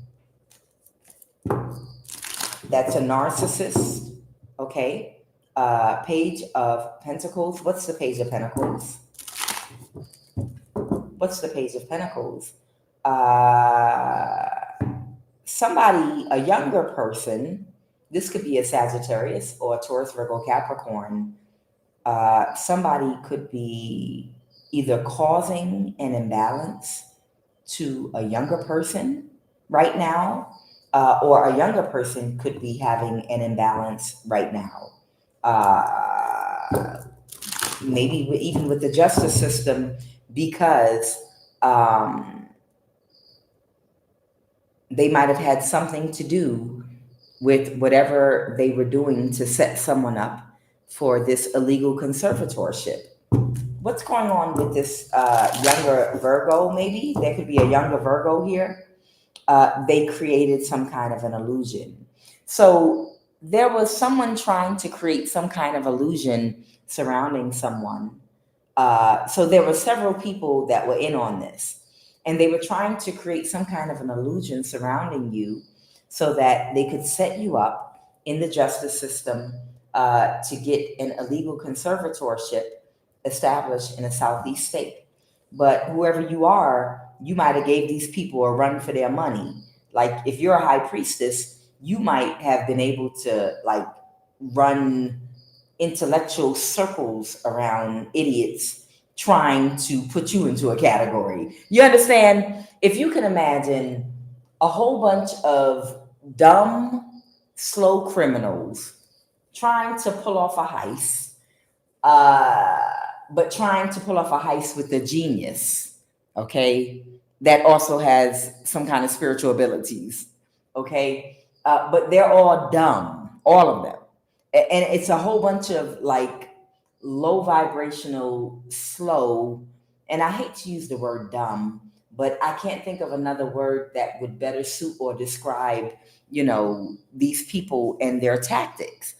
Speaker 1: That's a narcissist. Okay. Page of Pentacles. What's the Page of Pentacles? What's the Page of Pentacles? Somebody, a younger person, this could be a Sagittarius or a Taurus, Virgo, Capricorn. Somebody could be either causing an imbalance to a younger person right now, or a younger person could be having an imbalance right now. Maybe even with the justice system, because they might have had something to do with whatever they were doing to set someone up for this illegal conservatorship. What's going on with this younger Virgo? Maybe there could be a younger Virgo here. They created some kind of an illusion. So there was someone trying to create some kind of illusion surrounding someone. So there were several people that were in on this, and they were trying to create some kind of an illusion surrounding you so that they could set you up in the justice system to get an illegal conservatorship established in a southeast state. But whoever you are, you might have gave these people a run for their money. Like if you're a high priestess, you might have been able to like run intellectual circles around idiots trying to put you into a category. You understand? If you can imagine a whole bunch of dumb, slow criminals trying to pull off a heist, but trying to pull off a heist with a genius, okay, that also has some kind of spiritual abilities, okay? But they're all dumb, all of them. And it's a whole bunch of like low vibrational, slow, and I hate to use the word dumb, but I can't think of another word that would better suit or describe, these people and their tactics.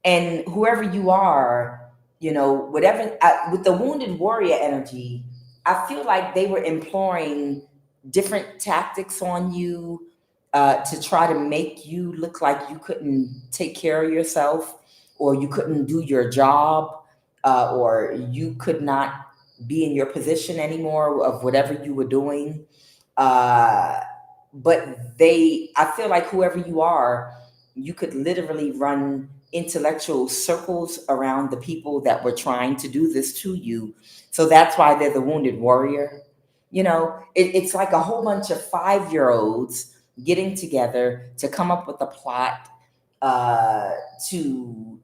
Speaker 1: And whoever you are, whatever, with the wounded warrior energy, I feel like they were employing different tactics on you to try to make you look like you couldn't take care of yourself, or you couldn't do your job, or you could not be in your position anymore of whatever you were doing. But I feel like whoever you are, you could literally run intellectual circles around the people that were trying to do this to you. So that's why they're the wounded warrior. It's like a whole bunch of 5-year-olds getting together to come up with a plot to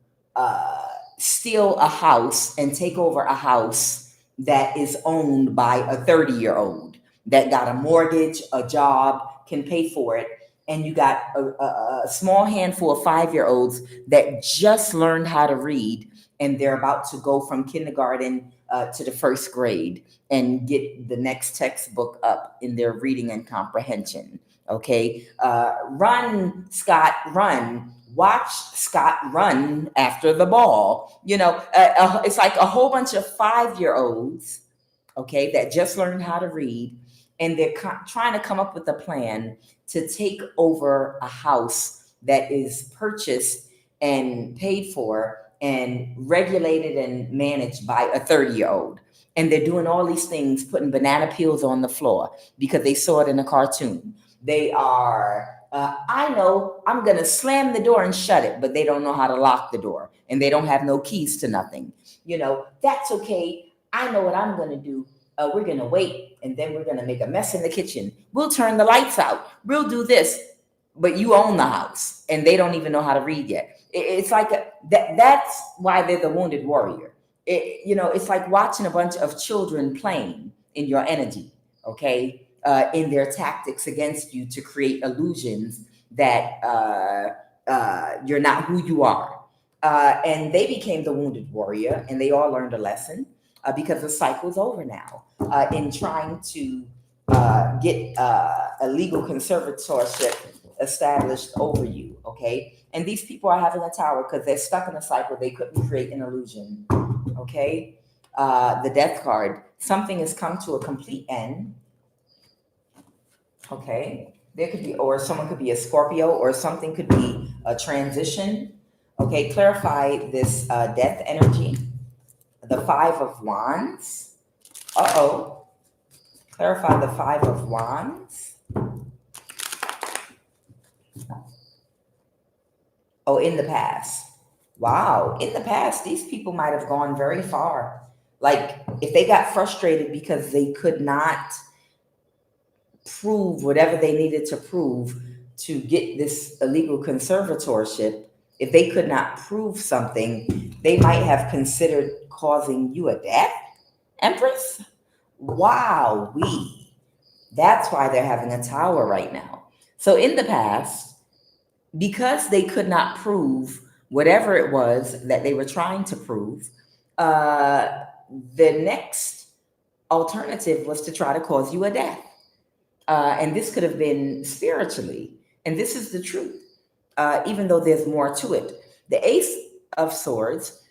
Speaker 1: steal a house and take over a house that is owned by a 30-year-old that got a mortgage, a job, can pay for it. And you got a small handful of 5-year-olds that just learned how to read, and they're about to go from kindergarten to the first grade and get the next textbook up in their reading and comprehension. Okay, run, Scott, run. Watch Scott run after the ball. It's like a whole bunch of 5-year-olds, okay, that just learned how to read, and they're trying to come up with a plan to take over a house that is purchased and paid for and regulated and managed by a 30-year-old. And they're doing all these things, putting banana peels on the floor because they saw it in a cartoon. They are, I know I'm going to slam the door and shut it, but they don't know how to lock the door, and they don't have no keys to nothing. That's okay. I know what I'm going to do. We're going to wait, and then we're going to make a mess in the kitchen. We'll turn the lights out. We'll do this. But you own the house, and they don't even know how to read yet. It's like that's why they're the wounded warrior. It's like watching a bunch of children playing in your energy, okay, in their tactics against you to create illusions that you're not who you are. And they became the wounded warrior, and they all learned a lesson. Because the cycle's over now in trying to get a legal conservatorship established over you, okay? And these people are having a tower because they're stuck in a cycle. They couldn't create an illusion, okay? The death card, something has come to a complete end, okay? There could be, or someone could be a Scorpio, or something could be a transition. Okay, clarify this death energy. The Five of Wands. Uh-oh. Clarify the Five of Wands. Oh, in the past. Wow. In the past, these people might have gone very far. Like, if they got frustrated because they could not prove whatever they needed to prove to get this illegal conservatorship, if they could not prove something, they might have considered causing you a death, Empress? Wow, that's why they're having a tower right now. So in the past, because they could not prove whatever it was that they were trying to prove, the next alternative was to try to cause you a death. And this could have been spiritually. And this is the truth, even though there's more to it. The Ace of Swords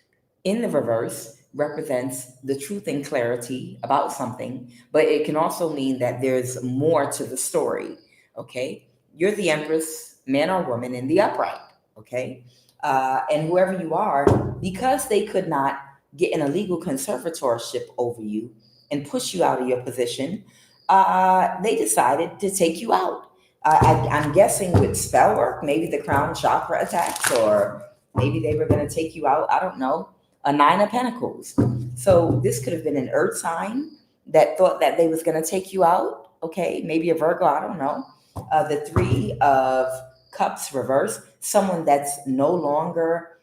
Speaker 1: in the reverse represents the truth and clarity about something, but it can also mean that there's more to the story. Okay? You're the Empress, man or woman, in the upright. Okay? And whoever you are, because they could not get an illegal conservatorship over you and push you out of your position, they decided to take you out. I'm guessing with spell work, maybe the crown chakra attacks, or maybe they were going to take you out. I don't know. A Nine of Pentacles. So this could have been an earth sign that thought that they was going to take you out. Okay, maybe a Virgo. I don't know. The Three of Cups reverse. Someone that's no longer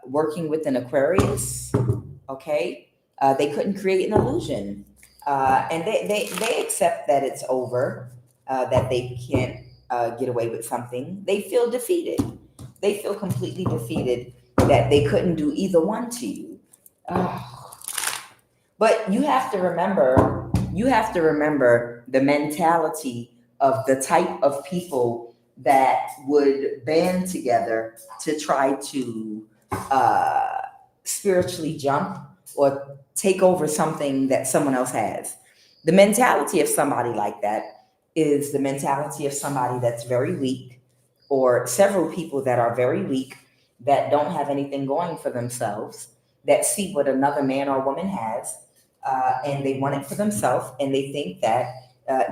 Speaker 1: working with an Aquarius. Okay, they couldn't create an illusion. And they accept that it's over, that they can't get away with something. They feel defeated. They feel completely defeated that they couldn't do either one to you. But you have to remember the mentality of the type of people that would band together to try to spiritually jump or take over something that someone else has. The mentality of somebody like that is the mentality of somebody that's very weak, or several people that are very weak, that don't have anything going for themselves, that see what another man or woman has, and they want it for themselves, and they think that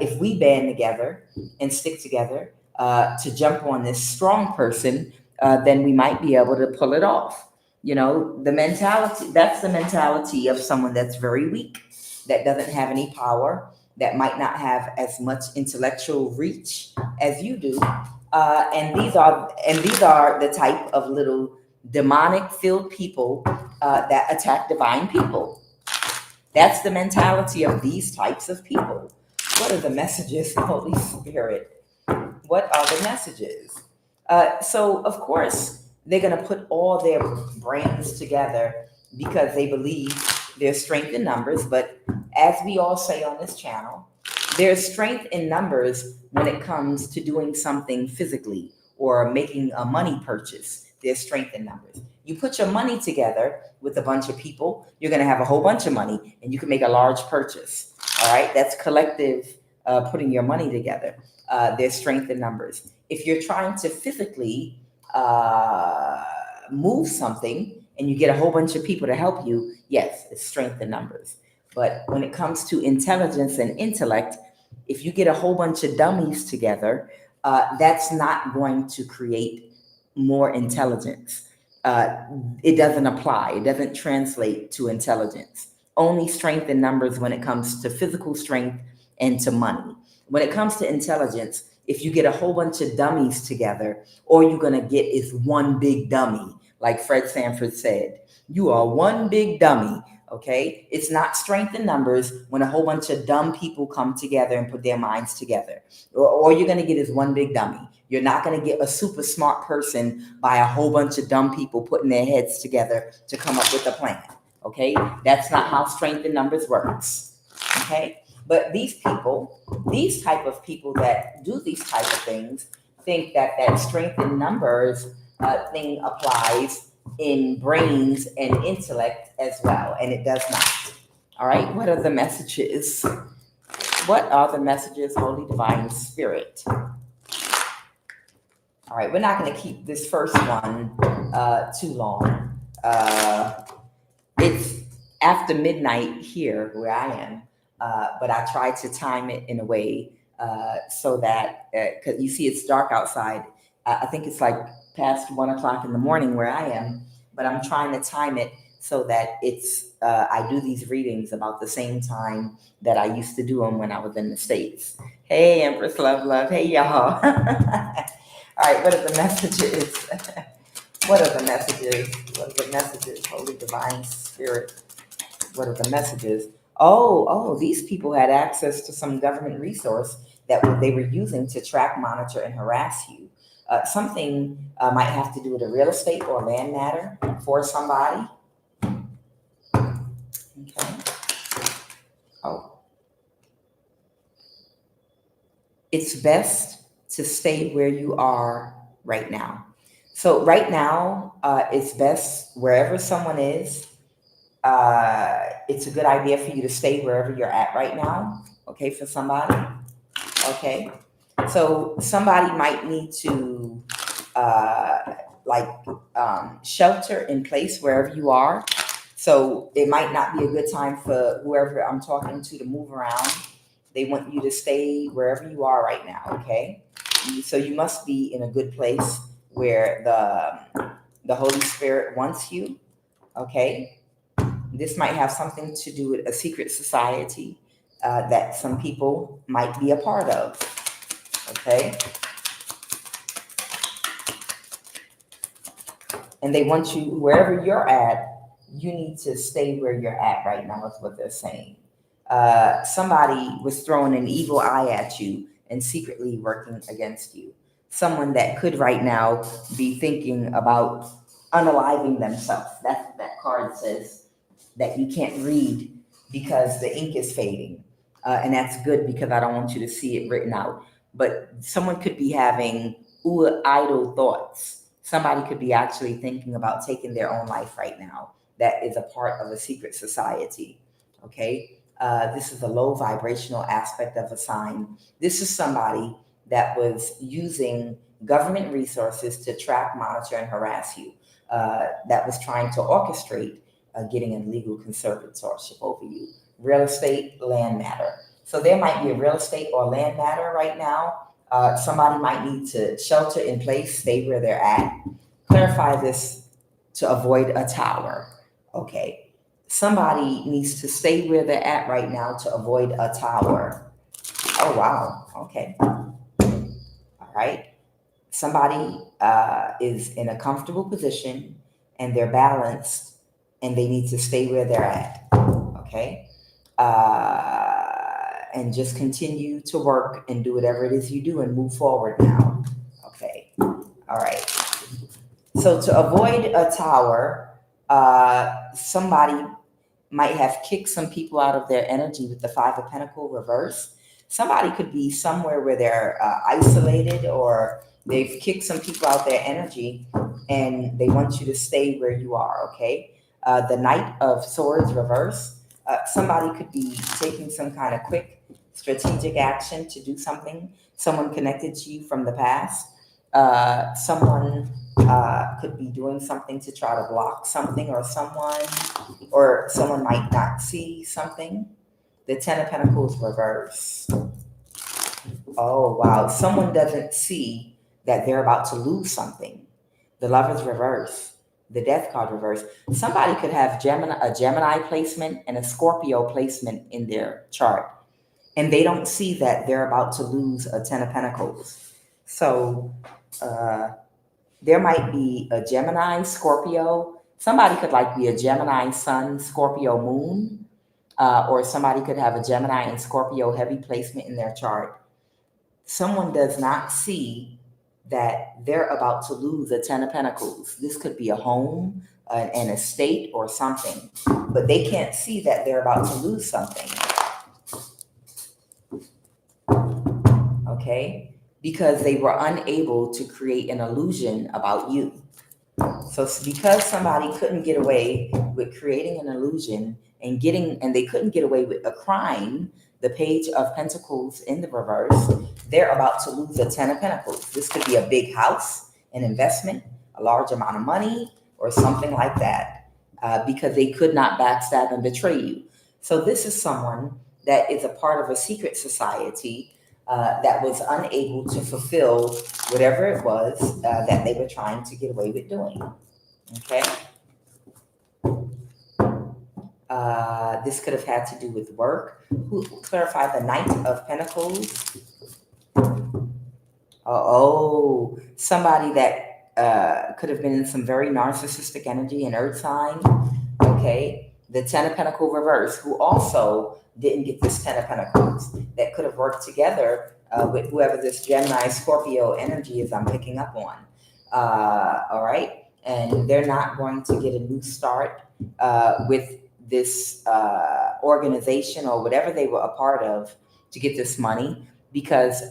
Speaker 1: if we band together and stick together to jump on this strong person, then we might be able to pull it off. You know, that's the mentality of someone that's very weak, that doesn't have any power, that might not have as much intellectual reach as you do. And these are the type of little demonic-filled people that attack divine people. That's the mentality of these types of people. What are the messages, Holy Spirit? What are the messages? So, of course, they're going to put all their brains together because they believe there's strength in numbers. But as we all say on this channel, there's strength in numbers when it comes to doing something physically or making a money purchase. There's strength in numbers. You put your money together with a bunch of people, you're going to have a whole bunch of money and you can make a large purchase. All right. That's collective putting your money together. There's strength in numbers. If you're trying to physically move something and you get a whole bunch of people to help you, yes, it's strength in numbers. But when it comes to intelligence and intellect, if you get a whole bunch of dummies together, that's not going to create more intelligence. It doesn't apply. It doesn't translate to intelligence. Only strength in numbers when it comes to physical strength and to money. When it comes to intelligence, if you get a whole bunch of dummies together, all you're going to get is one big dummy. Like Fred Sanford said, you are one big dummy. Okay, it's not strength in numbers when a whole bunch of dumb people come together and put their minds together. Or you're going to get is one big dummy. You're not going to get a super smart person by a whole bunch of dumb people putting their heads together to come up with a plan. Okay, that's not how strength in numbers works. Okay, but these type of people that do these type of things think that strength in numbers thing applies in brains and intellect as well, and it does not. All right, what are the messages? What are the messages, Holy Divine Spirit? All right, we're not going to keep this first one too long. It's after midnight here where I am, but I try to time it in a way so that, because you see it's dark outside. I think it's like past 1 o'clock in the morning where I am, but I'm trying to time it so that I do these readings about the same time that I used to do them when I was in the States. Hey, Empress Love Love. Hey, y'all. All right, what are the messages? What are the messages? What are the messages? Holy Divine Spirit. What are the messages? Oh, these people had access to some government resource that they were using to track, monitor, and harass you. Something might have to do with a real estate or land matter for somebody. Okay. Oh. It's best to stay where you are right now. So right now, it's best wherever someone is. It's a good idea for you to stay wherever you're at right now. Okay, for somebody. Okay, so somebody might need to shelter in place wherever you are. So it might not be a good time for whoever I'm talking to move around. They want you to stay wherever you are right now. Okay, so you must be in a good place where the Holy Spirit wants you. Okay, this might have something to do with a secret society that some people might be a part of. Okay, and they want you wherever you're at. You need to stay where you're at right now. Is what they're saying. Somebody was throwing an evil eye at you and secretly working against you. Someone that could right now be thinking about unaliving themselves. That's what that card says, that you can't read because the ink is fading. And that's good because I don't want you to see it written out. But someone could be having idle thoughts. Somebody could be actually thinking about taking their own life right now. That is a part of a secret society. Okay. This is a low vibrational aspect of a sign. This is somebody that was using government resources to track, monitor, and harass you. That was trying to orchestrate getting a legal conservatorship over you. Real estate, land matter. So there might be a real estate or land matter right now. Somebody might need to shelter in place, stay where they're at. Clarify this to avoid a tower. Okay. Somebody needs to stay where they're at right now to avoid a tower. Oh, wow. Okay. All right. Somebody is in a comfortable position and they're balanced and they need to stay where they're at. Okay. And just continue to work and do whatever it is you do and move forward now. Okay. All right. So to avoid a tower, somebody might have kicked some people out of their energy with the Five of Pentacles reverse. Somebody could be somewhere where they're isolated, or they've kicked some people out their energy and they want you to stay where you are, okay? The Knight of Swords reverse. Somebody could be taking some kind of quick strategic action to do something. Someone connected to you from the past. Someone could be doing something to try to block something or someone might not see something. The Ten of Pentacles reverse. Oh, wow. Someone doesn't see that they're about to lose something. The Lovers reverse. The Death card reverse. Somebody could have a Gemini placement and a Scorpio placement in their chart, and they don't see that they're about to lose a Ten of Pentacles. So there might be a Gemini, Scorpio. Somebody could be a Gemini Sun, Scorpio Moon, or somebody could have a Gemini and Scorpio heavy placement in their chart. Someone does not see that they're about to lose a Ten of Pentacles. This could be a home, an estate, or something, but they can't see that they're about to lose something. Okay? Because they were unable to create an illusion about you. So because somebody couldn't get away with creating an illusion and they couldn't get away with a crime, the Page of Pentacles in the reverse, they're about to lose the Ten of Pentacles. This could be a big house, an investment, a large amount of money, or something like that, because they could not backstab and betray you. So this is someone that is a part of a secret society that was unable to fulfill whatever it was that they were trying to get away with doing. Okay? This could have had to do with work. Who clarified the Knight of Pentacles? Somebody that could have been in some very narcissistic energy, an earth sign. Okay, the Ten of Pentacles reverse, who also didn't get this Ten of Pentacles, that could have worked together with whoever this Gemini, Scorpio energy is I'm picking up on. All right, and they're not going to get a new start with this organization or whatever they were a part of to get this money, because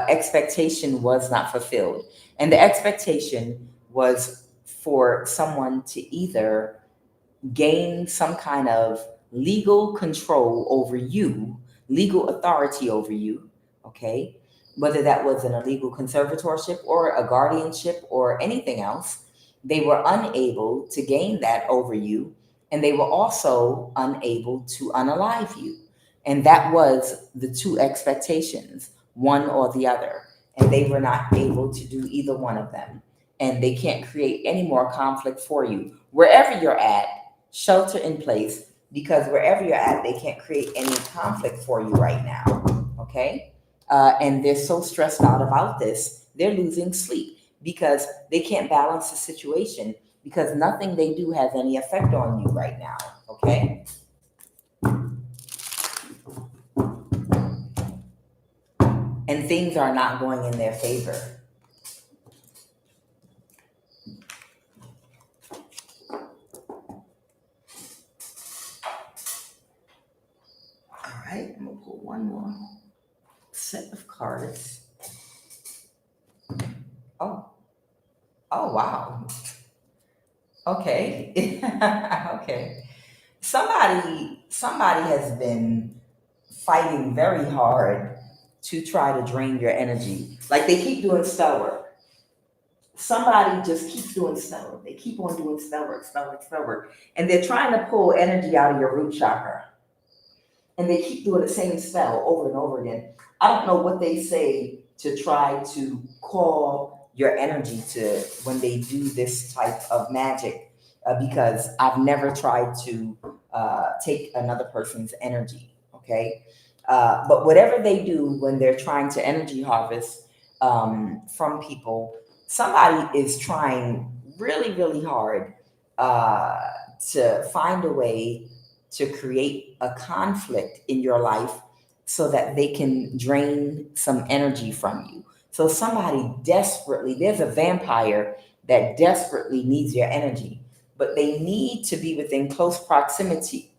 Speaker 1: expectation was not fulfilled. And the expectation was for someone to either gain some kind of legal control over you, legal authority over you, okay? Whether that was an illegal conservatorship or a guardianship or anything else, they were unable to gain that over you, and they were also unable to unalive you. And that was the two expectations, one or the other. And they were not able to do either one of them. And they can't create any more conflict for you. Wherever you're at, shelter in place, because wherever you're at, they can't create any conflict for you right now. Okay? And they're so stressed out about this, they're losing sleep because they can't balance the situation, because nothing they do has any effect on you right now. Okay? And things are not going in their favor. All right, I'm gonna pull one more set of cards. Oh, wow. Okay. Okay. Somebody has been fighting very hard to try to drain your energy. Like they keep doing spell work. Somebody just keeps doing spell work. They keep on doing spell work. And they're trying to pull energy out of your root chakra. And they keep doing the same spell over and over again. I don't know what they say to try to call your energy to when they do this type of magic, because I've never tried to take another person's energy, okay? But whatever they do when they're trying to energy harvest from people, somebody is trying really, really hard to find a way to create a conflict in your life so that they can drain some energy from you. So somebody desperately, there's a vampire that desperately needs your energy, but they need to be within close proximity.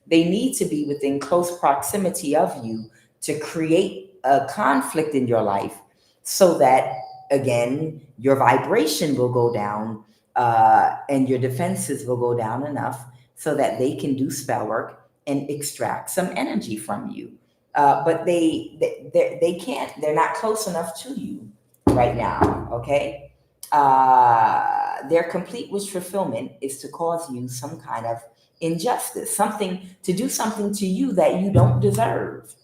Speaker 1: They need to be within close proximity of you to create a conflict in your life so that, again, your vibration will go down and your defenses will go down enough so that they can do spell work and extract some energy from you. But they can't, they're not close enough to you right now, okay? Their complete wish fulfillment is to cause you some kind of injustice, to do something to you that you don't deserve.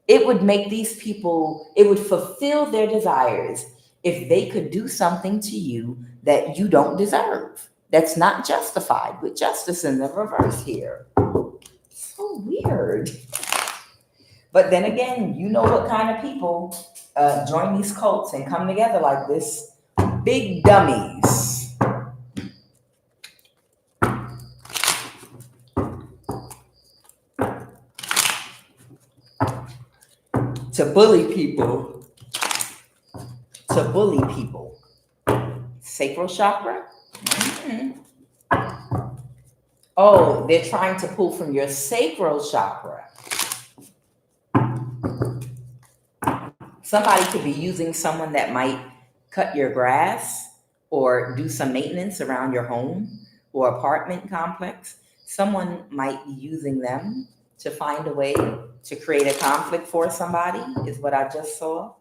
Speaker 1: It would make these people, it would fulfill their desires if they could do something to you that you don't deserve. That's not justified, with justice in the reverse here. So weird. But then again, you know what kind of people join these cults and come together like this. Big dummies. To bully people. Sacral chakra? Mm-hmm. Oh, they're trying to pull from your sacral chakra. Somebody could be using someone that might cut your grass or do some maintenance around your home or apartment complex. Someone might be using them to find a way to create a conflict for somebody is what I just saw.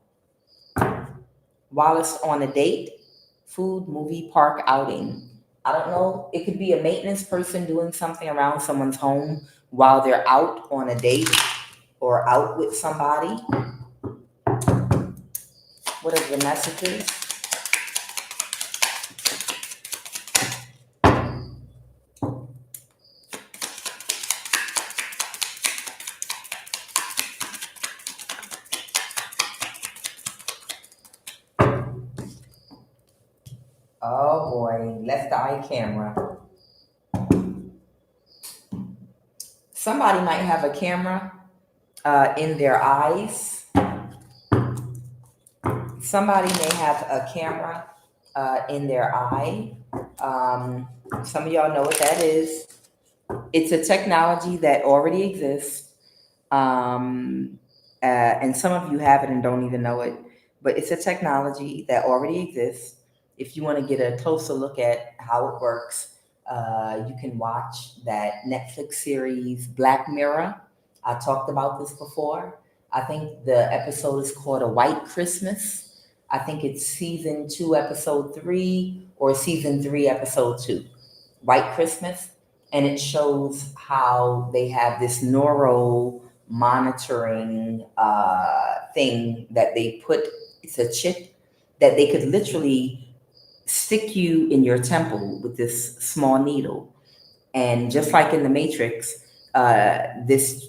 Speaker 1: While it's on a date, food, movie, park, outing. I don't know. It could be a maintenance person doing something around someone's home while they're out on a date or out with somebody. What are the messages? Oh boy, left eye camera. Somebody might have a camera in their eyes. Somebody may have a camera in their eye. Some of y'all know what that is. It's a technology that already exists. And some of you have it and don't even know it, but it's a technology that already exists. If you want to get a closer look at how it works, you can watch that Netflix series, Black Mirror. I talked about this before. I think the episode is called A White Christmas. I think it's season 2, episode 3, or season 3, episode 2, White Christmas. And it shows how they have this neuro monitoring thing that they put. It's a chip that they could literally stick you in your temple with this small needle, and just like in the Matrix, this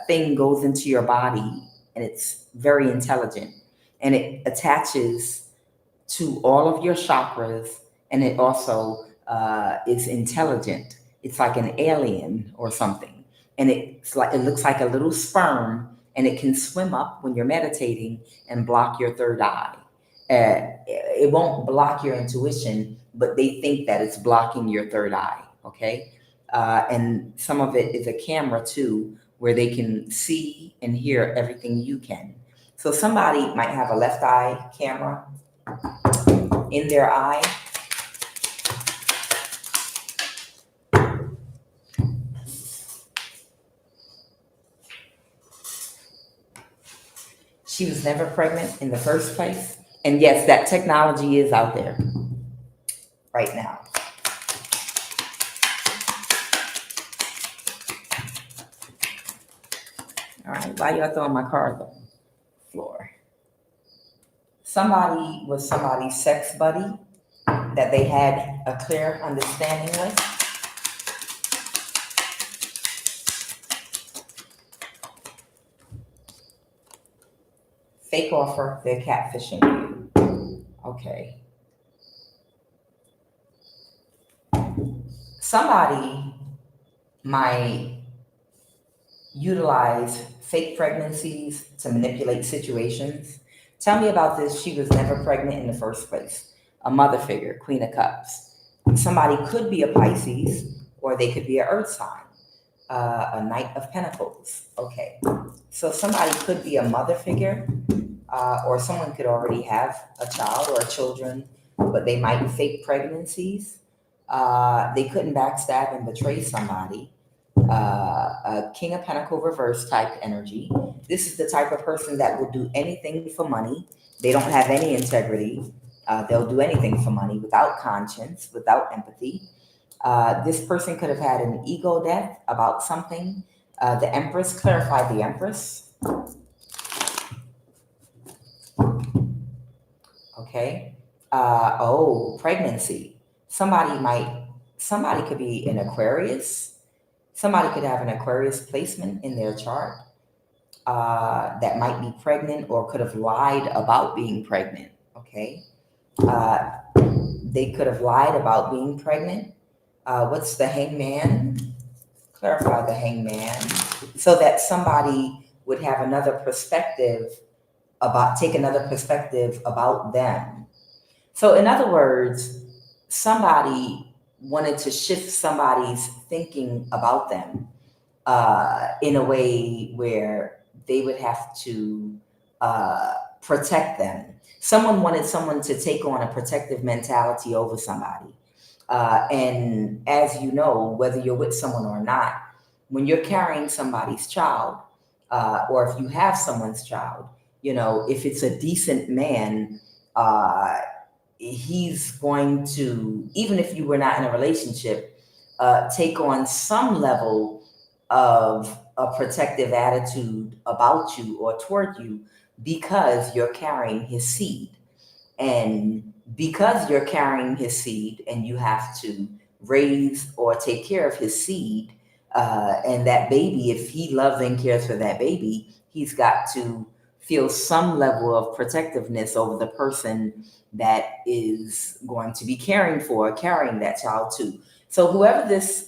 Speaker 1: thing goes into your body, and it's very intelligent, and it attaches to all of your chakras, and it also is intelligent. It's like an alien or something, and it looks like a little sperm, and it can swim up when you're meditating and block your third eye. It won't block your intuition, but they think that it's blocking your third eye. Okay, and some of it is a camera too, where they can see and hear everything you can. So somebody might have a left eye camera in their eye. She was never pregnant in the first place. And yes, that technology is out there right now. All right, why y'all throwing my cards on the floor? Somebody was somebody's sex buddy that they had a clear understanding with. Fake offer, they're catfishing you. Okay. Somebody might utilize fake pregnancies to manipulate situations. Tell me about this. She was never pregnant in the first place. A mother figure, Queen of Cups. Somebody could be a Pisces, or they could be an Earth sign, a Knight of Pentacles. Okay, so somebody could be a mother figure, or someone could already have a child or children, but they might fake pregnancies. They couldn't backstab and betray somebody. A King of Pentacle reverse type energy. This is the type of person that will do anything for money. They don't have any integrity. They'll do anything for money without conscience, without empathy. This person could have had an ego death about something. The Empress, clarify the Empress. Okay. Pregnancy. Somebody could be an Aquarius. Somebody could have an Aquarius placement in their chart that might be pregnant or could have lied about being pregnant. Okay. They could have lied about being pregnant. What's the Hangman? Clarify the Hangman. So that somebody would have another perspective take another perspective about them. So in other words, somebody wanted to shift somebody's thinking about them in a way where they would have to protect them. Someone wanted someone to take on a protective mentality over somebody. And as you know, whether you're with someone or not, when you're carrying somebody's child, or if you have someone's child, if it's a decent man, uh, he's going to, even if you were not in a relationship, take on some level of a protective attitude about you or toward you because you're carrying his seed. And because you're carrying his seed and you have to raise or take care of his seed, and that baby, if he loves and cares for that baby, he's got to feel some level of protectiveness over the person that is going to be carrying that child too. So whoever this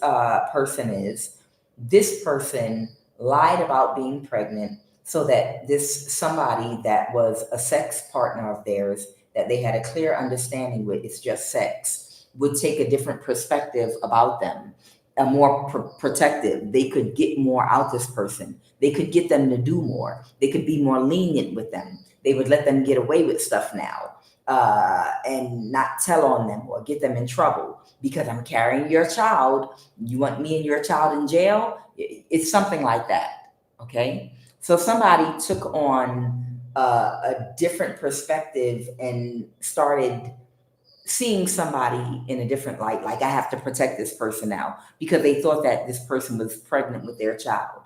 Speaker 1: person is, this person lied about being pregnant so that this somebody that was a sex partner of theirs that they had a clear understanding with, it's just sex, would take a different perspective about them, a more protective. They could get more out this person. They could get them to do more. They could be more lenient with them. They would let them get away with stuff now, and not tell on them or get them in trouble because I'm carrying your child. You want me and your child in jail? It's something like that. Okay. So somebody took on a different perspective and started seeing somebody in a different light. Like, I have to protect this person now because they thought that this person was pregnant with their child.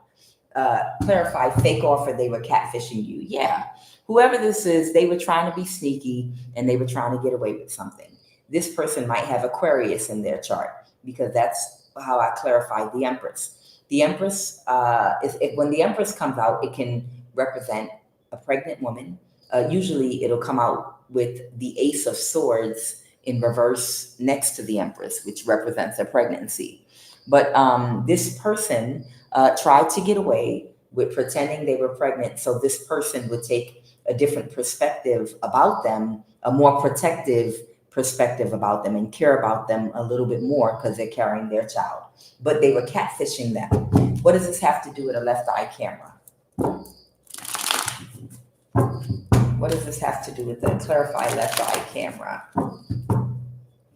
Speaker 1: Clarify, fake offer, they were catfishing you. Yeah. Whoever this is, they were trying to be sneaky and they were trying to get away with something. This person might have Aquarius in their chart because that's how I clarified the Empress. The Empress, when the Empress comes out, it can represent a pregnant woman. Usually it'll come out with the Ace of Swords in reverse next to the Empress, which represents a pregnancy. But this person tried to get away with pretending they were pregnant so this person would take a different perspective about them, a more protective perspective about them, and care about them a little bit more because they're carrying their child. But they were catfishing them. What does this have to do with a left eye camera? What does this have to do with the clarify left eye camera?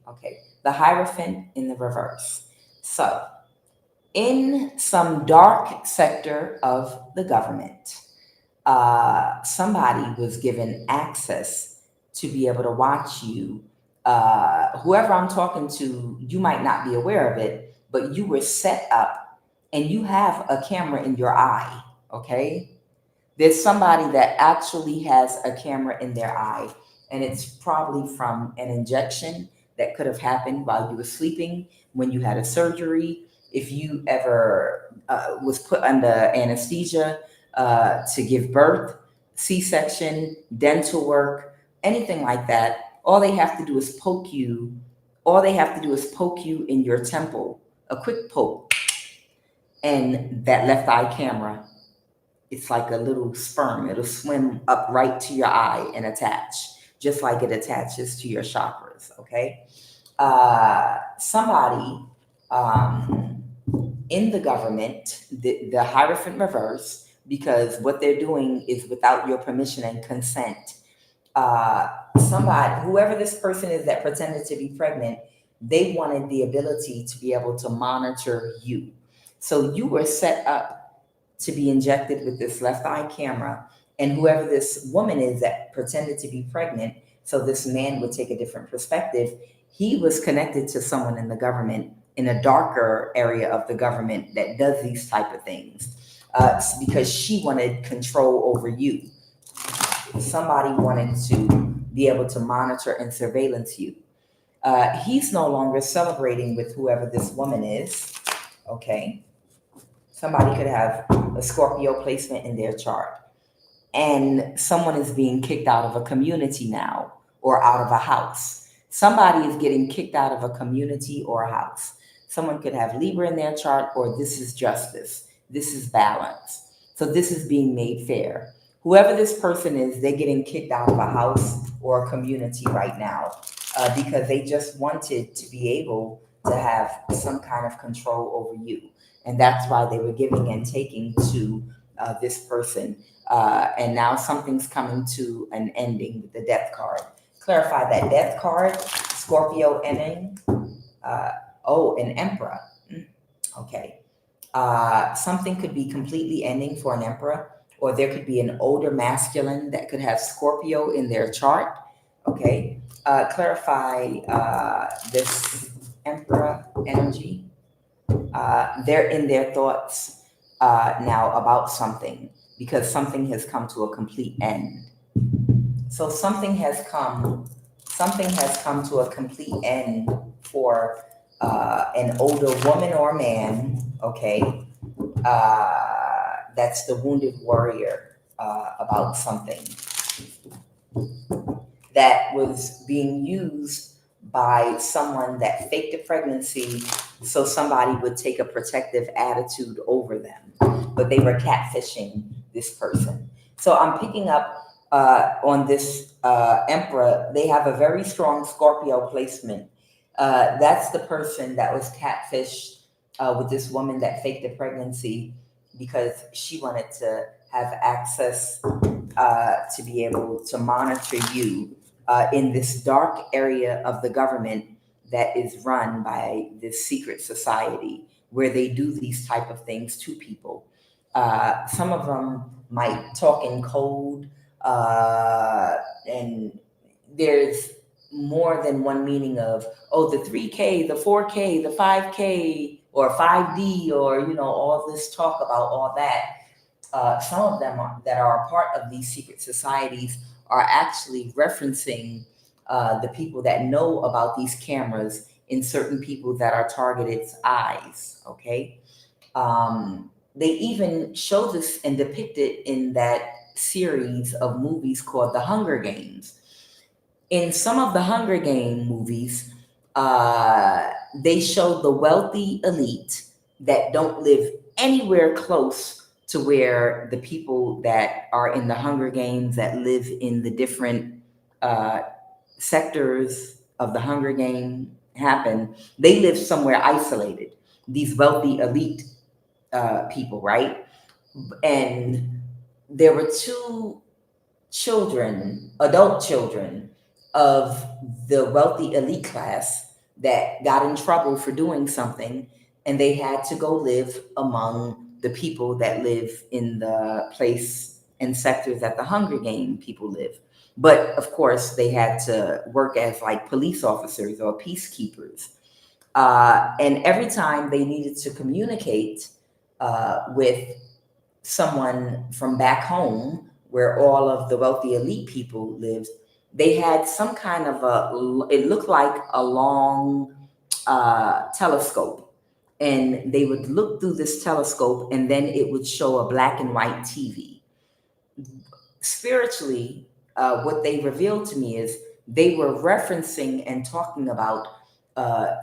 Speaker 1: Okay, the Hierophant in the reverse. So, in some dark sector of the government, somebody was given access to be able to watch you. Whoever I'm talking to, you might not be aware of it, but you were set up and you have a camera in your eye, okay? There's somebody that actually has a camera in their eye, and it's probably from an injection that could have happened while you were sleeping, when you had a surgery, if you ever was put under anesthesia to give birth, C-section, dental work, anything like that. All they have to do is poke you. All they have to do is poke you in your temple, a quick poke, and that left eye camera, it's like a little sperm. It'll swim up right to your eye and attach, just like it attaches to your chakras, okay? Somebody in the government, the Hierophant reverse, because what they're doing is without your permission and consent. Somebody, whoever this person is that pretended to be pregnant, they wanted the ability to be able to monitor you. So you were set up to be injected with this left eye camera, and whoever this woman is that pretended to be pregnant, so this man would take a different perspective, he was connected to someone in the government, in a darker area of the government that does these type of things, because she wanted control over you. Somebody wanted to be able to monitor and surveillance you. He's no longer celebrating with whoever this woman is, okay? Somebody could have a Scorpio placement in their chart, and someone is being kicked out of a community now, or out of a house. Somebody is getting kicked out of a community or a house. Someone could have Libra in their chart, or this is justice. This is balance. So this is being made fair. Whoever this person is, they're getting kicked out of a house or a community right now because they just wanted to be able to have some kind of control over you. And that's why they were giving and taking to this person. And now something's coming to an ending with the Death card. Clarify that Death card, Scorpio ending. An Emperor. Okay. Something could be completely ending for an emperor, or there could be an older masculine that could have Scorpio in their chart. Okay. Clarify this emperor energy. They're in their thoughts now about something because something has come to a complete end. So something has come to a complete end for an older woman or man, okay, that's the wounded warrior about something that was being used by someone that faked a pregnancy so somebody would take a protective attitude over them. But they were catfishing this person. So I'm picking up on this emperor. They have a very strong Scorpio placement. That's the person that was catfished with this woman that faked a pregnancy because she wanted to have access to be able to monitor you in this dark area of the government that is run by this secret society where they do these type of things to people. Some of them might talk in code, and there's more than one meaning of, oh, the 3K, the 4K, the 5K, or 5D, or, all this talk about all that. Some of them that are a part of these secret societies are actually referencing the people that know about these cameras in certain people that are targeted's eyes. Okay. They even show this and depict it in that series of movies called The Hunger Games. In some of the Hunger Game movies, they show the wealthy elite that don't live anywhere close to where the people that are in the Hunger Games that live in the different uh, sectors of the Hunger Game happen. They live somewhere isolated. These wealthy elite people, right? And there were two children, adult children of the wealthy elite class that got in trouble for doing something, and they had to go live among the people that live in the place and sectors that the Hunger Game people live. But of course, they had to work as like police officers or peacekeepers. And every time they needed to communicate with someone from back home where all of the wealthy elite people lived, they had some kind of it looked like a long telescope. And they would look through this telescope and then it would show a black and white TV. Spiritually, what they revealed to me is they were referencing and talking about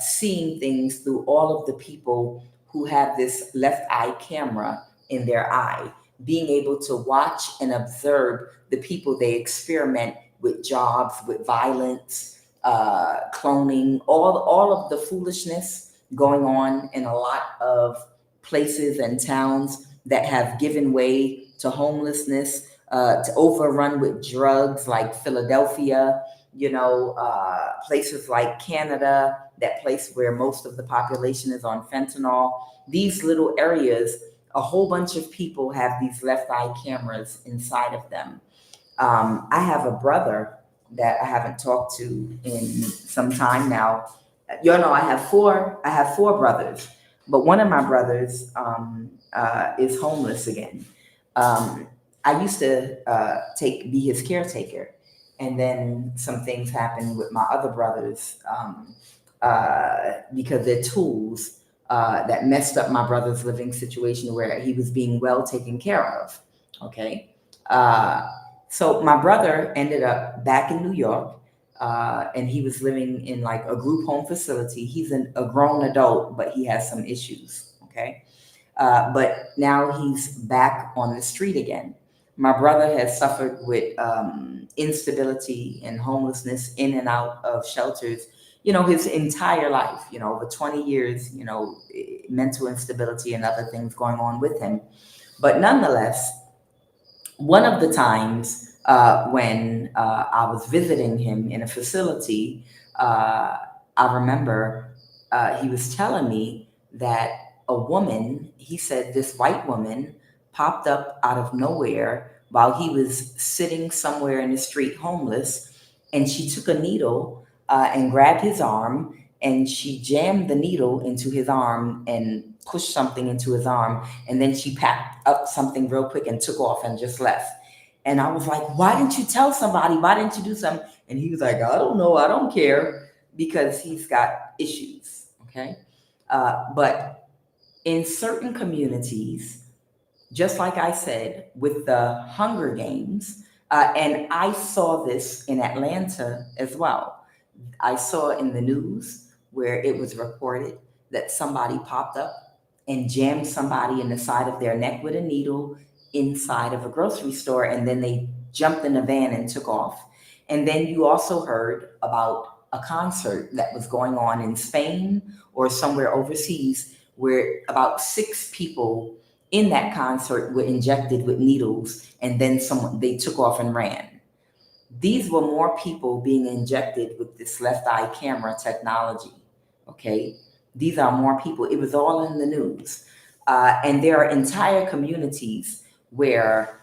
Speaker 1: seeing things through all of the people who have this left eye camera in their eye, being able to watch and observe the people they experiment with jobs, with violence, cloning, all of the foolishness going on in a lot of places and towns that have given way to homelessness, to overrun with drugs like Philadelphia, places like Canada, that place where most of the population is on fentanyl. These little areas, a whole bunch of people have these left eye cameras inside of them. I have a brother that I haven't talked to in some time now. I have four. I have four brothers, but one of my brothers is homeless again. I used to be his caretaker, and then some things happened with my other brothers because they're tools that messed up my brother's living situation where he was being well taken care of. Okay. So my brother ended up back in New York, and he was living in like a group home facility. He's a grown adult, but he has some issues. Okay. But now he's back on the street again. My brother has suffered with instability and homelessness in and out of shelters, his entire life, over 20 years, mental instability and other things going on with him. But nonetheless, one of the times when I was visiting him in a facility, I remember he was telling me that a woman he said this white woman popped up out of nowhere while he was sitting somewhere in the street homeless, and she took a needle and grabbed his arm, and she jammed the needle into his arm and pushed something into his arm, and then she packed up something real quick and took off and just left. And I was like, why didn't you tell somebody? Why didn't you do something? And he was like, I don't know, I don't care, because he's got issues. Okay. But in certain communities, just like I said, with the Hunger Games, and I saw this in Atlanta as well. I saw in the news where it was reported that somebody popped up and jammed somebody in the side of their neck with a needle inside of a grocery store, and then they jumped in a van and took off. And then you also heard about a concert that was going on in Spain or somewhere overseas where about 6 people in that concert were injected with needles, and then they took off and ran. These were more people being injected with this left eye camera technology. Okay, these are more people. It was all in the news, and there are entire communities where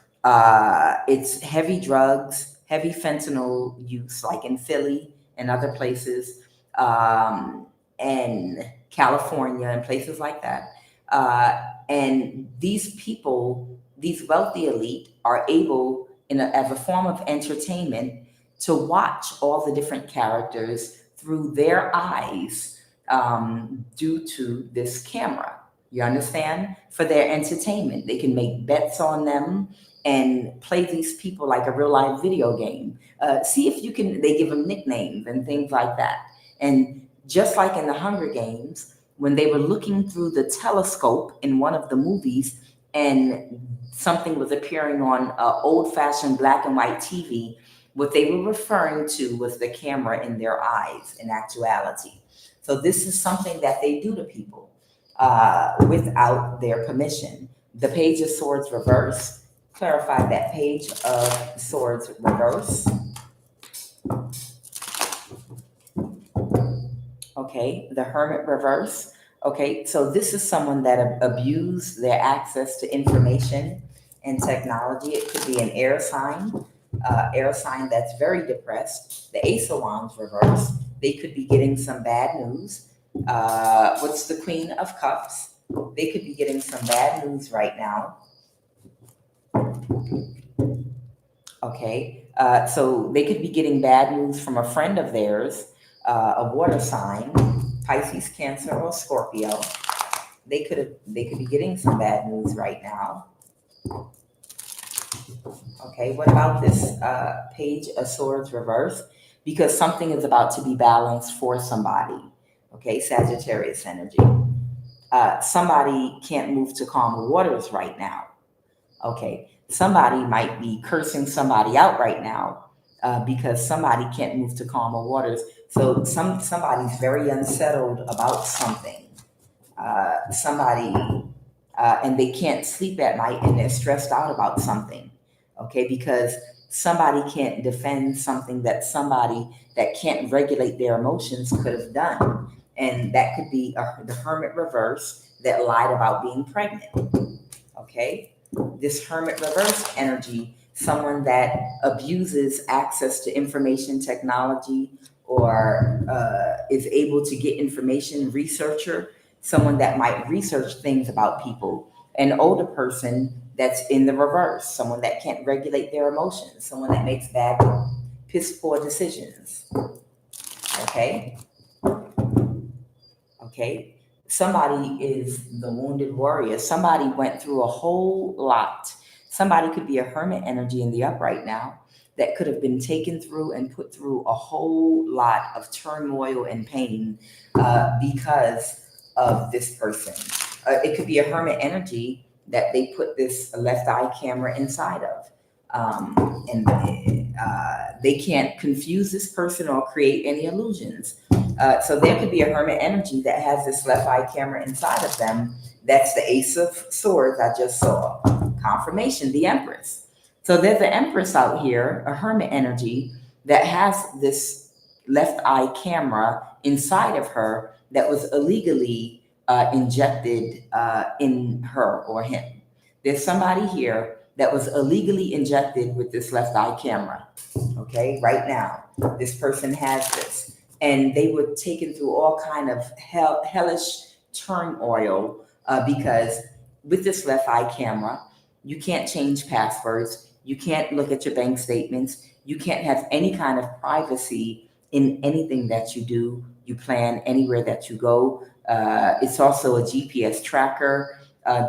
Speaker 1: it's heavy drugs, heavy fentanyl use, like in Philly and other places, and California and places like that. And these people, these wealthy elite, are able, as a form of entertainment, to watch all the different characters through their eyes, due to this camera. You understand? For their entertainment. They can make bets on them and play these people like a real life video game. See if you can, they give them nicknames and things like that. And just like in the Hunger Games, when they were looking through the telescope in one of the movies and something was appearing on old-fashioned black and white TV, what they were referring to was the camera in their eyes in actuality. So this is something that they do to people without their permission. The page of swords reverse. Clarify that page of swords reverse. Okay, the hermit reverse. Okay, so this is someone that abused their access to information and technology. It could be an air sign that's very depressed. The ace of wands reverse. They could be getting some bad news. What's the queen of cups? They could be getting some bad news right now. Okay, so they could be getting bad news from a friend of theirs, a water sign, Pisces, Cancer, or Scorpio. They could be getting some bad news right now. Okay, what about this page of swords reverse? Because something is about to be balanced for somebody. Okay, Sagittarius energy. Somebody can't move to calmer waters right now. Okay, somebody might be cursing somebody out right now because somebody can't move to calmer waters. So somebody's very unsettled about something. And they can't sleep at night and they're stressed out about something. Okay, because somebody can't defend something that somebody that can't regulate their emotions could have done. And that could be the hermit reverse that lied about being pregnant. Okay, this hermit reverse energy, someone that abuses access to information technology or is able to get information, researcher, someone that might research things about people, an older person that's in the reverse, someone that can't regulate their emotions, someone that makes bad, piss poor decisions. Okay? Okay? Somebody is the wounded warrior. Somebody went through a whole lot. Somebody could be a hermit energy in the upright now that could have been taken through and put through a whole lot of turmoil and pain because of this person. It could be a hermit energy that they put this left eye camera inside of. And they can't confuse this person or create any illusions. So there could be a hermit energy that has this left eye camera inside of them. That's the ace of swords I just saw. Confirmation, the empress. So there's an empress out here, a hermit energy that has this left eye camera inside of her that was illegally injected in her or him. There's somebody here that was illegally injected with this left eye camera. Okay, right now, this person has this, and they were taken through all kind of hellish turmoil because with this left eye camera, you can't change passwords, you can't look at your bank statements, you can't have any kind of privacy in anything that you do, you plan, anywhere that you go. It's also a GPS tracker.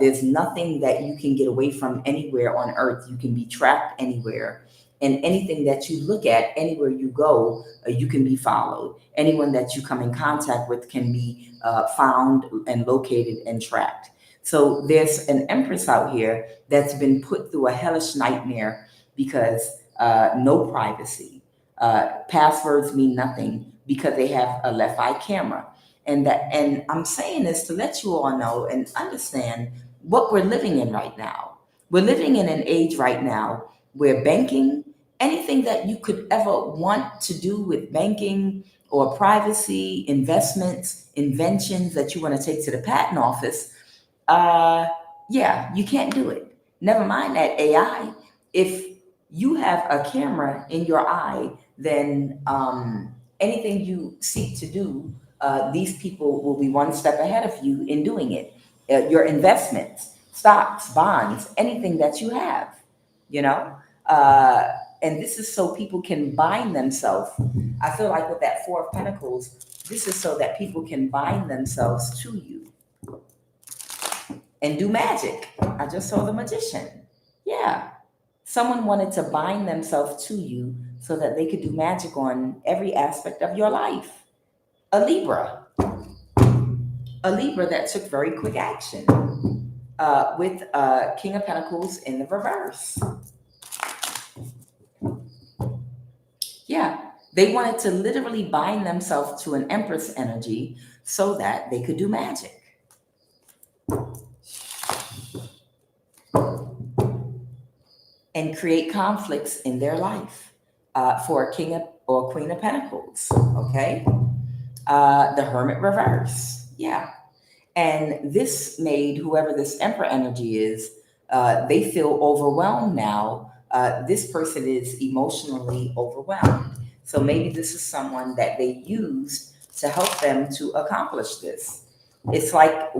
Speaker 1: There's nothing that you can get away from anywhere on earth. You can be tracked anywhere. And anything that you look at, anywhere you go, you can be followed. Anyone that you come in contact with can be found and located and tracked. So there's an empress out here that's been put through a hellish nightmare because no privacy. Passwords mean nothing because they have a left eye camera. And I'm saying this to let you all know and understand what we're living in right now. We're living in an age right now where banking, anything that you could ever want to do with banking or privacy, investments, inventions that you want to take to the patent office, yeah, you can't do it. Never mind that AI. If you have a camera in your eye, then anything you seek to do, these people will be one step ahead of you in doing it. Your investments, stocks, bonds, anything that you have, you know? And this is so people can bind themselves. I feel like with that Four of Pentacles, this is so that people can bind themselves to you and do magic. I just saw the magician. Yeah. Someone wanted to bind themselves to you so that they could do magic on every aspect of your life. A Libra that took very quick action with King of Pentacles in the reverse. Yeah, they wanted to literally bind themselves to an Empress energy so that they could do magic. And create conflicts in their life for a King of, or Queen of Pentacles, okay? The Hermit reverse, yeah. And this made whoever this Emperor energy is, they feel overwhelmed now. This person is emotionally overwhelmed. So maybe this is someone that they used to help them to accomplish this. It's like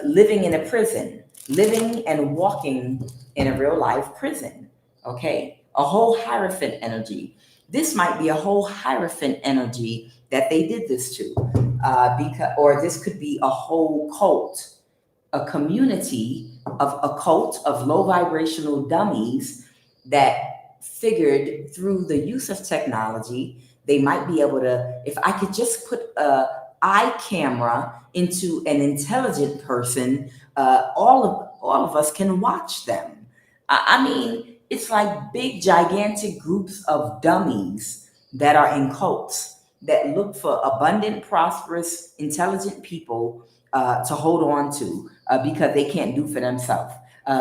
Speaker 1: living in a prison, living and walking in a real life prison, okay? A whole Hierophant energy. This might be a whole Hierophant energy that they did this to, or this could be a whole cult, a community of a cult of low vibrational dummies that figured through the use of technology, they might be able to, if I could just put a eye camera into an intelligent person, all of us can watch them. I mean, it's like big, gigantic groups of dummies that are in cults that look for abundant, prosperous, intelligent people to hold on to because they can't do for themselves.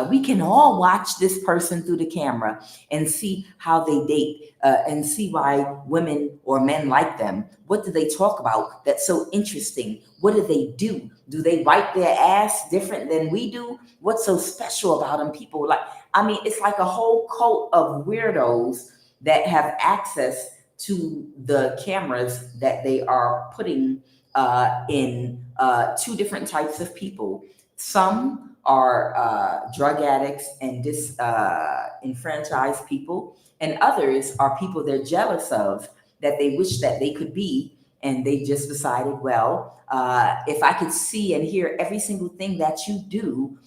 Speaker 1: We can all watch this person through the camera and see how they date and see why women or men like them. What do they talk about that's so interesting? What do they do? Do they wipe their ass different than we do? What's so special about them? People like, I mean, it's like a whole cult of weirdos that have access to the cameras that they are putting in two different types of people. Some are drug addicts and disenfranchised people, and others are people they're jealous of that they wish that they could be, and they just decided, well, if I could see and hear every single thing that you do,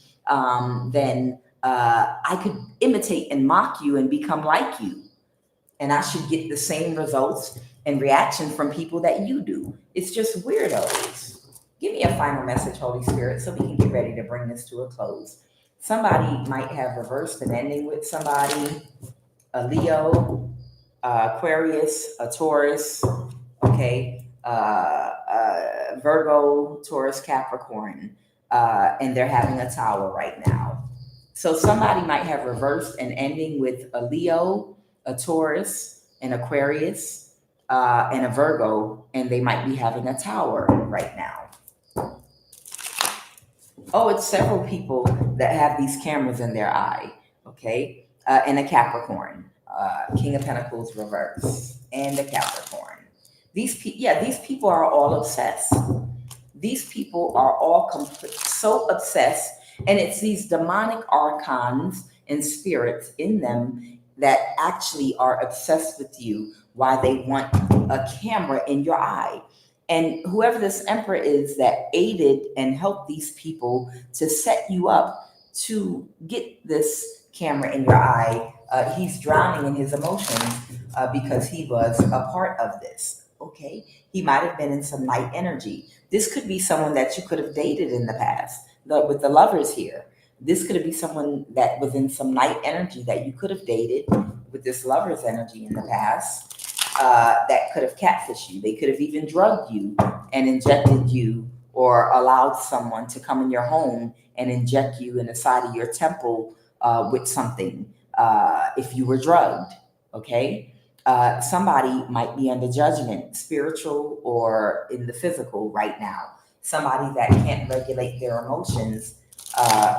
Speaker 1: then I could imitate and mock you and become like you. And I should get the same results and reaction from people that you do. It's just weirdos. Give me a final message, Holy Spirit, so we can get ready to bring this to a close. Somebody might have reversed an ending with somebody, a Leo, Aquarius, a Taurus, okay, Virgo, Taurus, Capricorn, and they're having a tower right now. So somebody might have reversed an ending with a Leo, a Taurus, an Aquarius, and a Virgo, and they might be having a tower right now. Oh, it's several people that have these cameras in their eye, okay? And a Capricorn, King of Pentacles reverse, and the Capricorn. These people are all obsessed. These people are all so obsessed, and it's these demonic archons and spirits in them that actually are obsessed with you, why they want a camera in your eye. And whoever this emperor is that aided and helped these people to set you up to get this camera in your eye, he's drowning in his emotions because he was a part of this. Okay, he might have been in some light energy. This could be someone that you could have dated in the past, with the lovers here. This could be someone that was in some light energy that you could have dated with this lover's energy in the past, that could have catfished you. They could have even drugged you and injected you, or allowed someone to come in your home and inject you in the side of your temple with something if you were drugged. Okay? Somebody might be under judgment, spiritual or in the physical, right now. Somebody that can't regulate their emotions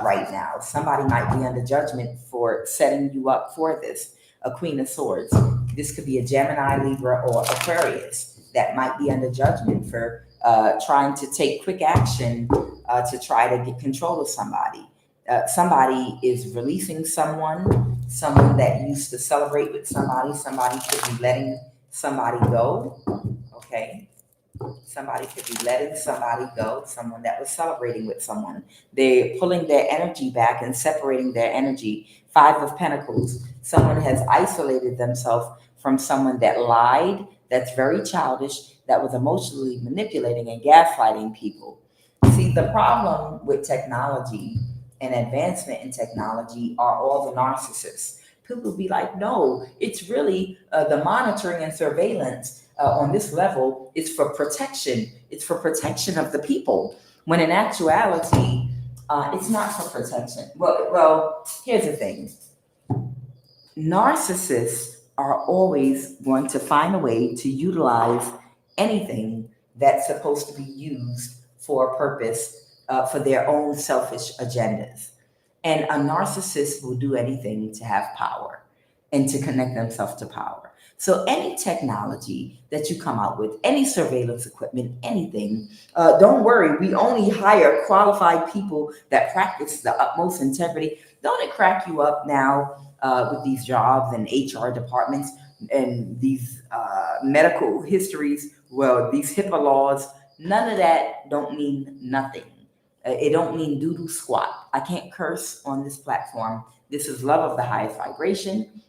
Speaker 1: right now. Somebody might be under judgment for setting you up for this. A Queen of Swords. This could be a Gemini, Libra, or Aquarius that might be under judgment for trying to take quick action to try to get control of somebody. Somebody is releasing someone that used to celebrate with somebody. Somebody could be letting somebody go. Okay. Somebody could be letting somebody go, someone that was celebrating with someone. They're pulling their energy back and separating their energy. Five of Pentacles. Someone has isolated themselves from someone that lied, that's very childish, that was emotionally manipulating and gaslighting people. See, the problem with technology and advancement in technology are all the narcissists. People be like, no, it's really the monitoring and surveillance on this level is for protection. It's for protection of the people. When in actuality, it's not for protection. Well, here's the thing. Narcissists are always going to find a way to utilize anything that's supposed to be used for a purpose for their own selfish agendas. And a narcissist will do anything to have power and to connect themselves to power. So, any technology that you come out with, any surveillance equipment, anything, don't worry, we only hire qualified people that practice the utmost integrity. Don't it crack you up now with these jobs and HR departments and these medical histories? Well, these HIPAA laws, none of that don't mean nothing. It don't mean doodle squat. I can't curse on this platform. This is love of the highest vibration.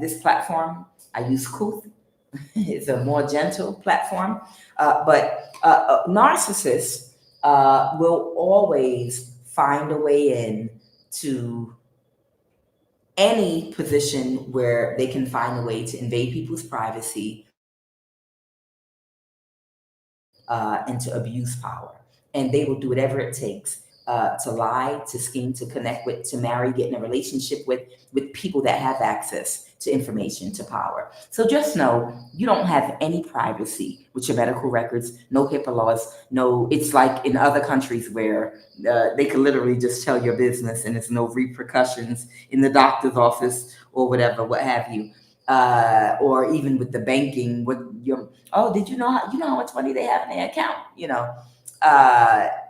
Speaker 1: This platform, I use Kuth. It's a more gentle platform. But narcissists will always find a way in to any position where they can find a way to invade people's privacy and to abuse power. And they will do whatever it takes to lie, to scheme, to connect with, to marry, get in a relationship with people that have access to information, to power. So just know you don't have any privacy with your medical records, no HIPAA laws, no, it's like in other countries where they can literally just tell your business and there's no repercussions in the doctor's office or whatever, what have you. Or even with the banking, with your, oh, did you know how much money they have in their account?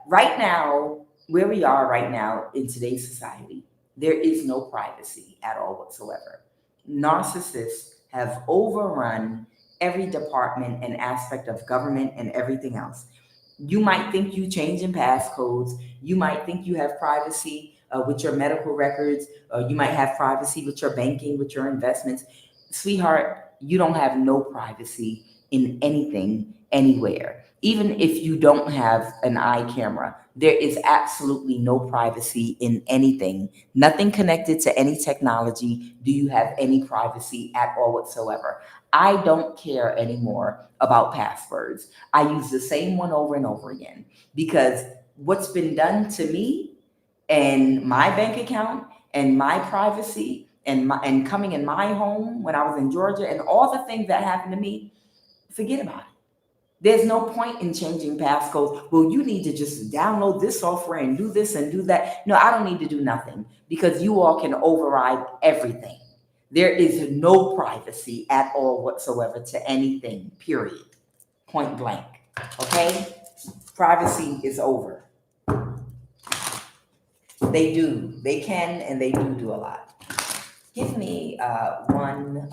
Speaker 1: Right now, where we are right now in today's society, there is no privacy at all whatsoever. Narcissists have overrun every department and aspect of government and everything else. You might think you changing passcodes. You might think you have privacy with your medical records. You might have privacy with your banking, with your investments. Sweetheart, you don't have no privacy in anything, anywhere. Even if you don't have an eye camera, there is absolutely no privacy in anything. Nothing connected to any technology. Do you have any privacy at all whatsoever? I don't care anymore about passwords. I use the same one over and over again because what's been done to me and my bank account and my privacy and coming in my home when I was in Georgia and all the things that happened to me, forget about it. There's no point in changing passcodes. Well, you need to just download this software and do this and do that. No, I don't need to do nothing because you all can override everything. There is no privacy at all whatsoever to anything, period. Point blank. Okay? Privacy is over. They do. They can and they do a lot. Give me one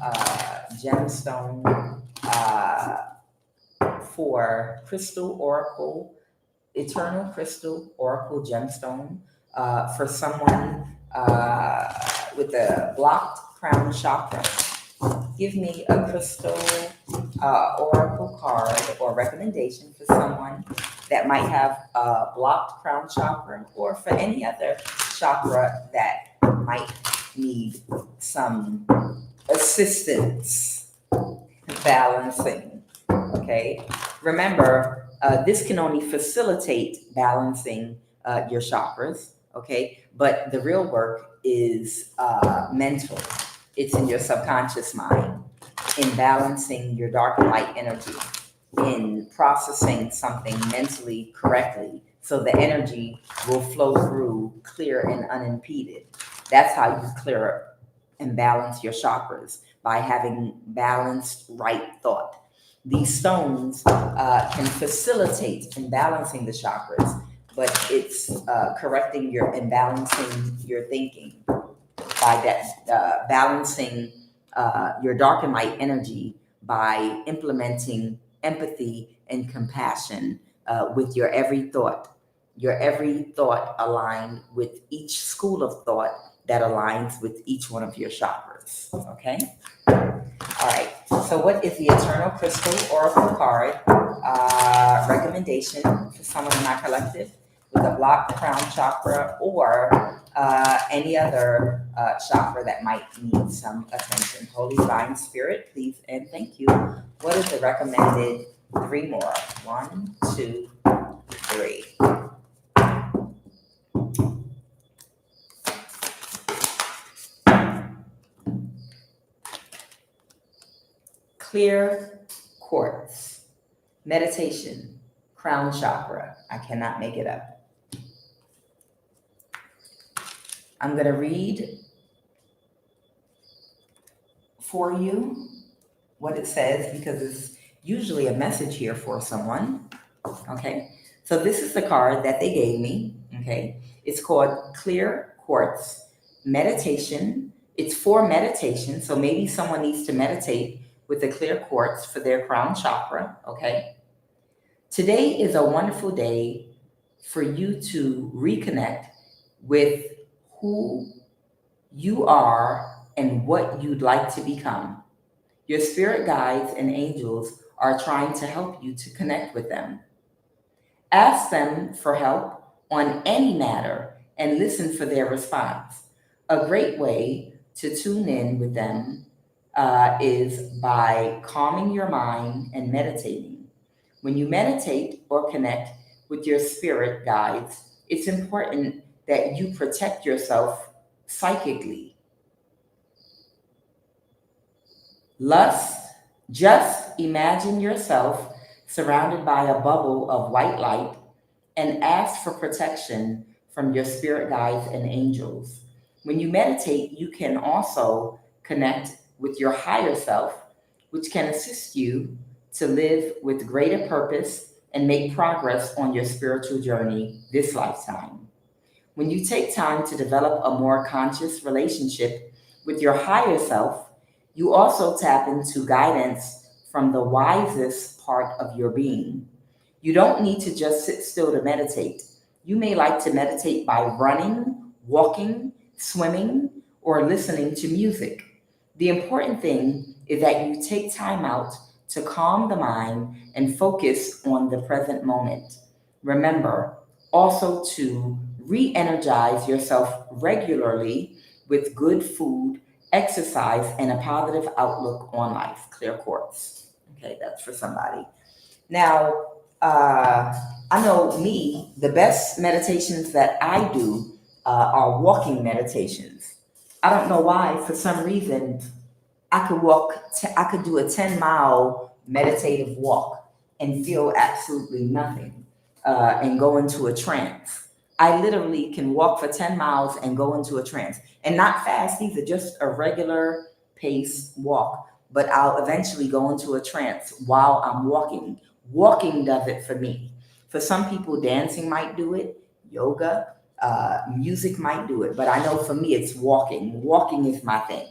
Speaker 1: gemstone for Crystal Oracle, Eternal Crystal Oracle Gemstone for someone with a blocked crown chakra. Give me a crystal oracle card or recommendation for someone that might have a blocked crown chakra or for any other chakra that might need some assistance balancing. Okay, remember, this can only facilitate balancing your chakras. Okay, but the real work is mental. It's in your subconscious mind, in balancing your dark and light energy, in processing something mentally correctly so the energy will flow through clear and unimpeded. That's how you clear and balance your chakras, by having balanced right thought. These stones can facilitate in balancing the chakras, but it's correcting your and balancing your thinking by that balancing your dark and light energy by implementing empathy and compassion with your every thought. Your every thought aligned with each school of thought that aligns with each one of your chakras. Okay? All right. So, what is the Eternal Crystal Oracle card recommendation for someone in my collective with a blocked crown chakra or any other chakra that might need some attention? Holy Divine Spirit, please and thank you. What is the recommended 3 more? 1, 2, 3. Clear quartz, meditation, crown chakra. I cannot make it up. I'm going to read for you what it says because it's usually a message here for someone. Okay, so this is the card that they gave me. Okay, it's called Clear Quartz Meditation. It's for meditation, so maybe someone needs to meditate with the clear quartz for their crown chakra. Okay, today is a wonderful day for you to reconnect with who you are and what you'd like to become. Your spirit guides and angels are trying to help you to connect with them. Ask them for help on any matter and listen for their response. A great way to tune in with them is by calming your mind and meditating. When you meditate or connect with your spirit guides, it's important that you protect yourself psychically. Just imagine yourself surrounded by a bubble of white light and ask for protection from your spirit guides and angels. When you meditate, you can also connect with your higher self, which can assist you to live with greater purpose and make progress on your spiritual journey this lifetime. When you take time to develop a more conscious relationship with your higher self, you also tap into guidance from the wisest part of your being. You don't need to just sit still to meditate. You may like to meditate by running, walking, swimming, or listening to music. The important thing is that you take time out to calm the mind and focus on the present moment. Remember also to re energize yourself regularly with good food, exercise, and a positive outlook on life. Clear quartz. Okay, that's for somebody. Now, I know me, the best meditations that I do are walking meditations. I don't know why, for some reason, I could do a 10-mile meditative walk and feel absolutely nothing and go into a trance. I literally can walk for 10 miles and go into a trance, and not fast either, just a regular pace walk. But I'll eventually go into a trance while I'm walking. Walking does it for me. For some people, dancing might do it, yoga, music might do it, but I know for me it's walking. Walking is my thing.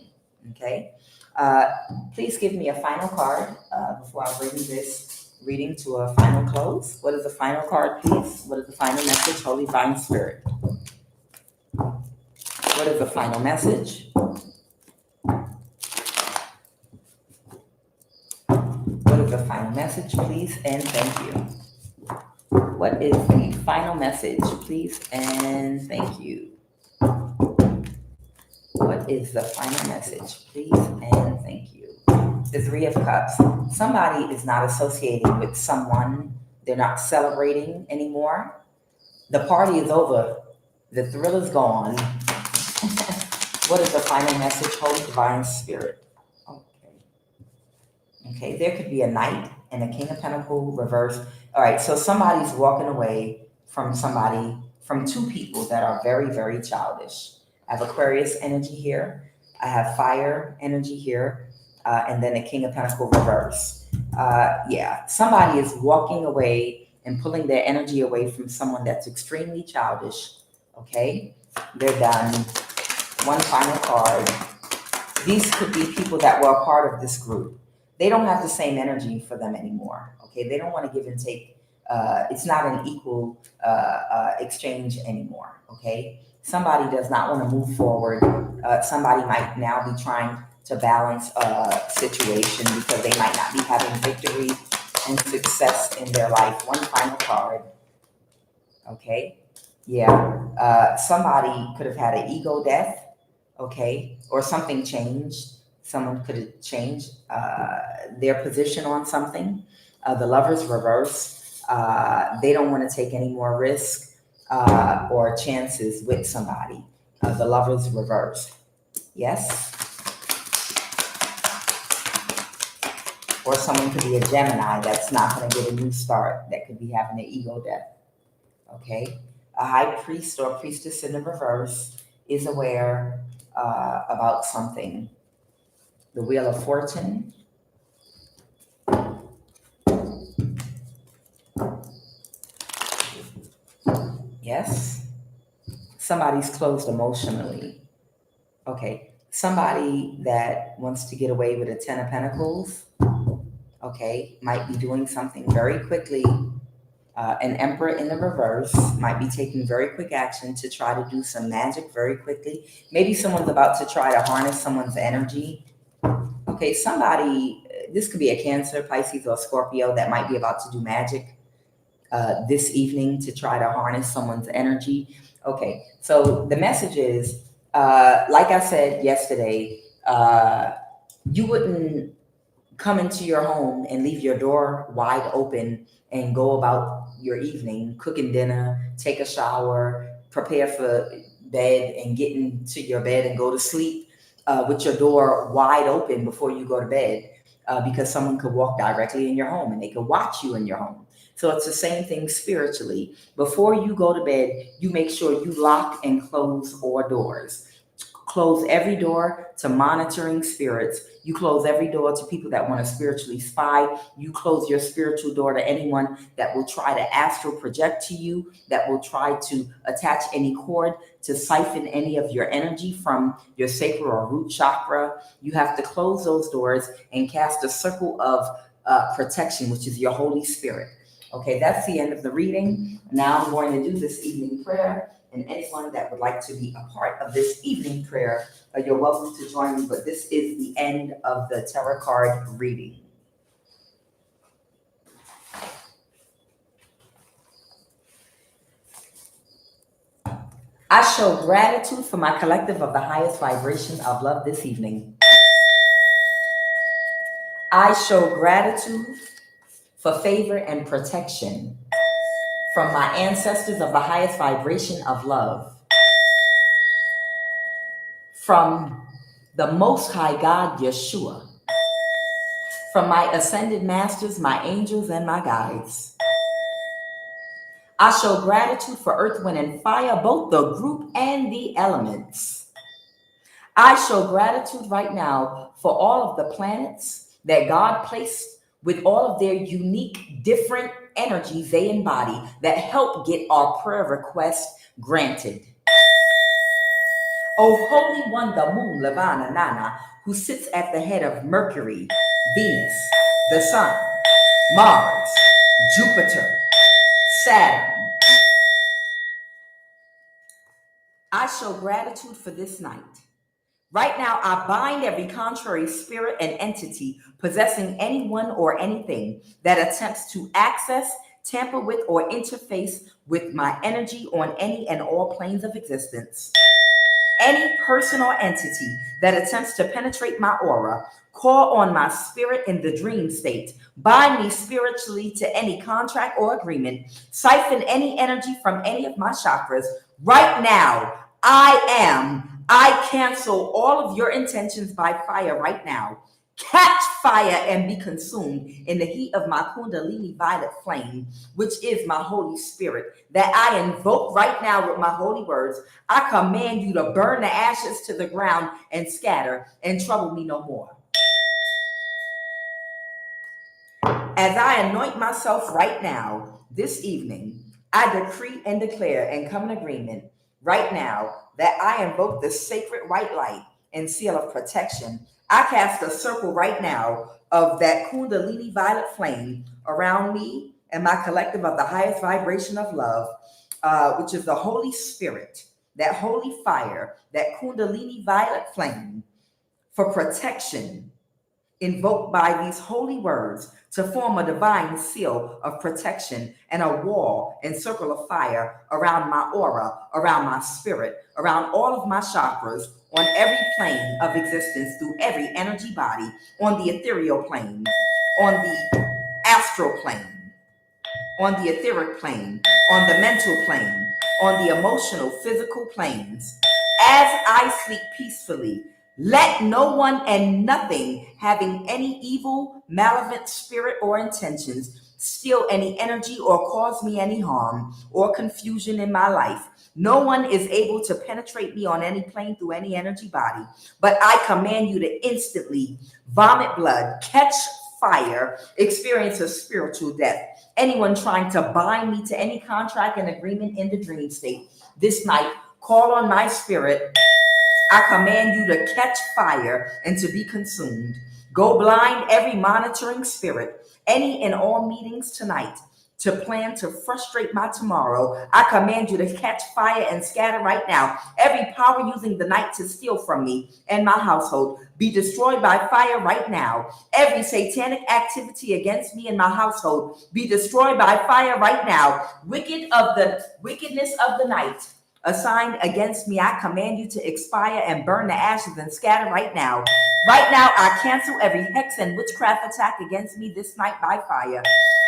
Speaker 1: Okay. Uh, Please give me a final card before I bring this reading to a final close. What is the final card, please? What is the final message, Holy Divine Spirit? What is the final message? What is the final message, please? And thank you. What is the final message, please? And thank you. What is the final message, please? And thank you. The Three of Cups. Somebody is not associating with someone. They're not celebrating anymore. The party is over. The thrill is gone. What is the final message, Holy Divine Spirit? Okay, there could be a Knight and a King of Pentacles reversed. All right, so somebody's walking away from somebody, from two people that are very, very childish. I have Aquarius energy here. I have fire energy here. And then a King of Pentacles reverse. Yeah, somebody is walking away and pulling their energy away from someone that's extremely childish. Okay, they're done. One final card. These could be people that were a part of this group. They don't have the same energy for them anymore. Okay, they don't want to give and take. It's not an equal exchange anymore. Okay, somebody does not want to move forward. Somebody might now be trying to balance a situation because they might not be having victory and success in their life. One final card. Okay, yeah, somebody could have had an ego death. Okay, or something changed. Someone could have changed their position on something. The Lovers reverse. They don't want to take any more risk or chances with somebody. The Lovers reverse. Yes. Or someone could be a Gemini that's not going to get a new start, that could be having an ego death. Okay. A High Priest or Priestess in the reverse is aware about something. The Wheel of Fortune. Yes. Somebody's closed emotionally. Okay. Somebody that wants to get away with a Ten of Pentacles, okay, might be doing something very quickly. An Emperor in the reverse might be taking very quick action to try to do some magic very quickly. Maybe someone's about to try to harness someone's energy. Okay, somebody, this could be a Cancer, Pisces, or Scorpio that might be about to do magic this evening to try to harness someone's energy. Okay, so the message is, like I said yesterday, you wouldn't come into your home and leave your door wide open and go about your evening, cooking dinner, take a shower, prepare for bed, and get into your bed and go to sleep with your door wide open before you go to bed, because someone could walk directly in your home and they could watch you in your home. So it's the same thing spiritually. Before you go to bed, you make sure you lock and close all doors. Close every door to monitoring spirits. You close every door to people that want to spiritually spy. You close your spiritual door to anyone that will try to astral project to you, that will try to attach any cord to siphon any of your energy from your sacral or root chakra. You have to close those doors and cast a circle of protection, which is your Holy Spirit. Okay, that's the end of the reading. Now I'm going to do this evening prayer. And anyone that would like to be a part of this evening prayer, you're welcome to join me. But this is the end of the tarot card reading. I show gratitude for my collective of the highest vibration of love this evening. I show gratitude for favor and protection from my ancestors of the highest vibration of love. From the Most High God, Yeshua, from my ascended masters, my angels, and my guides. I show gratitude for earth, wind, and fire, both the group and the elements. I show gratitude right now for all of the planets that God placed with all of their unique, different energies they embody that help get our prayer requests granted. O Holy One, the Moon, Lavana Nana, who sits at the head of Mercury, Venus, the Sun, Mars, Jupiter, Saturn. I show gratitude for this night. Right now, I bind every contrary spirit and entity possessing anyone or anything that attempts to access, tamper with, or interface with my energy on any and all planes of existence. Any person or entity that attempts to penetrate my aura, call on my spirit in the dream state, bind me spiritually to any contract or agreement, siphon any energy from any of my chakras. Right now, I cancel all of your intentions by fire right now. Catch fire and be consumed in the heat of my Kundalini violet flame, which is my Holy Spirit, that I invoke right now with my holy words. I command you to burn the ashes to the ground and scatter and trouble me no more. As I anoint myself right now, this evening, I decree and declare and come in agreement right now that I invoke the sacred white light and seal of protection. I cast a circle right now of that Kundalini violet flame around me and my collective of the highest vibration of love, which is the Holy Spirit, that holy fire, that Kundalini violet flame for protection, invoked by these holy words to form a divine seal of protection and a wall and circle of fire around my aura, around my spirit, around all of my chakras, on every plane of existence, through every energy body, on the ethereal plane, on the astral plane, on the etheric plane, on the mental plane, on the emotional, physical planes. As I sleep peacefully, let no one and nothing having any evil, malevolent spirit or intentions steal any energy or cause me any harm or confusion in my life. No one is able to penetrate me on any plane through any energy body, but I command you to instantly vomit blood, catch fire, experience a spiritual death. Anyone trying to bind me to any contract and agreement in the dream state this night, call on my spirit. I command you to catch fire and to be consumed. Go blind every monitoring spirit, any and all meetings tonight to plan to frustrate my tomorrow. I command you to catch fire and scatter right now. Every power using the night to steal from me and my household be destroyed by fire right now. Every satanic activity against me and my household be destroyed by fire right now. Wickedness of the night assigned against me, I command you to expire and burn the ashes and scatter right now. Right now, I cancel every hex and witchcraft attack against me this night by fire.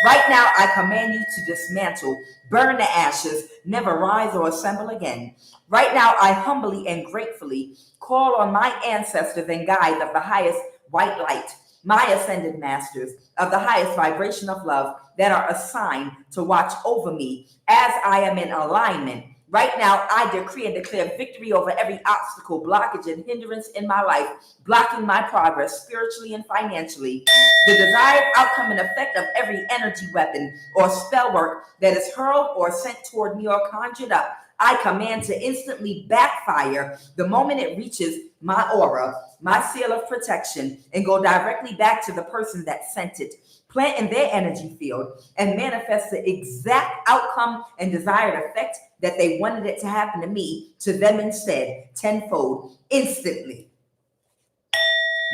Speaker 1: Right now, I command you to dismantle, burn the ashes, never rise or assemble again. Right now, I humbly and gratefully call on my ancestors and guides of the highest white light, my ascended masters of the highest vibration of love that are assigned to watch over me as I am in alignment. Right now, I decree and declare victory over every obstacle, blockage, and hindrance in my life, blocking my progress spiritually and financially. The desired outcome and effect of every energy weapon or spell work that is hurled or sent toward me or conjured up, I command to instantly backfire the moment it reaches my aura, my seal of protection, and go directly back to the person that sent it, plant in their energy field, and manifest the exact outcome and desired effect that they wanted it to happen to me, to them instead, tenfold, instantly.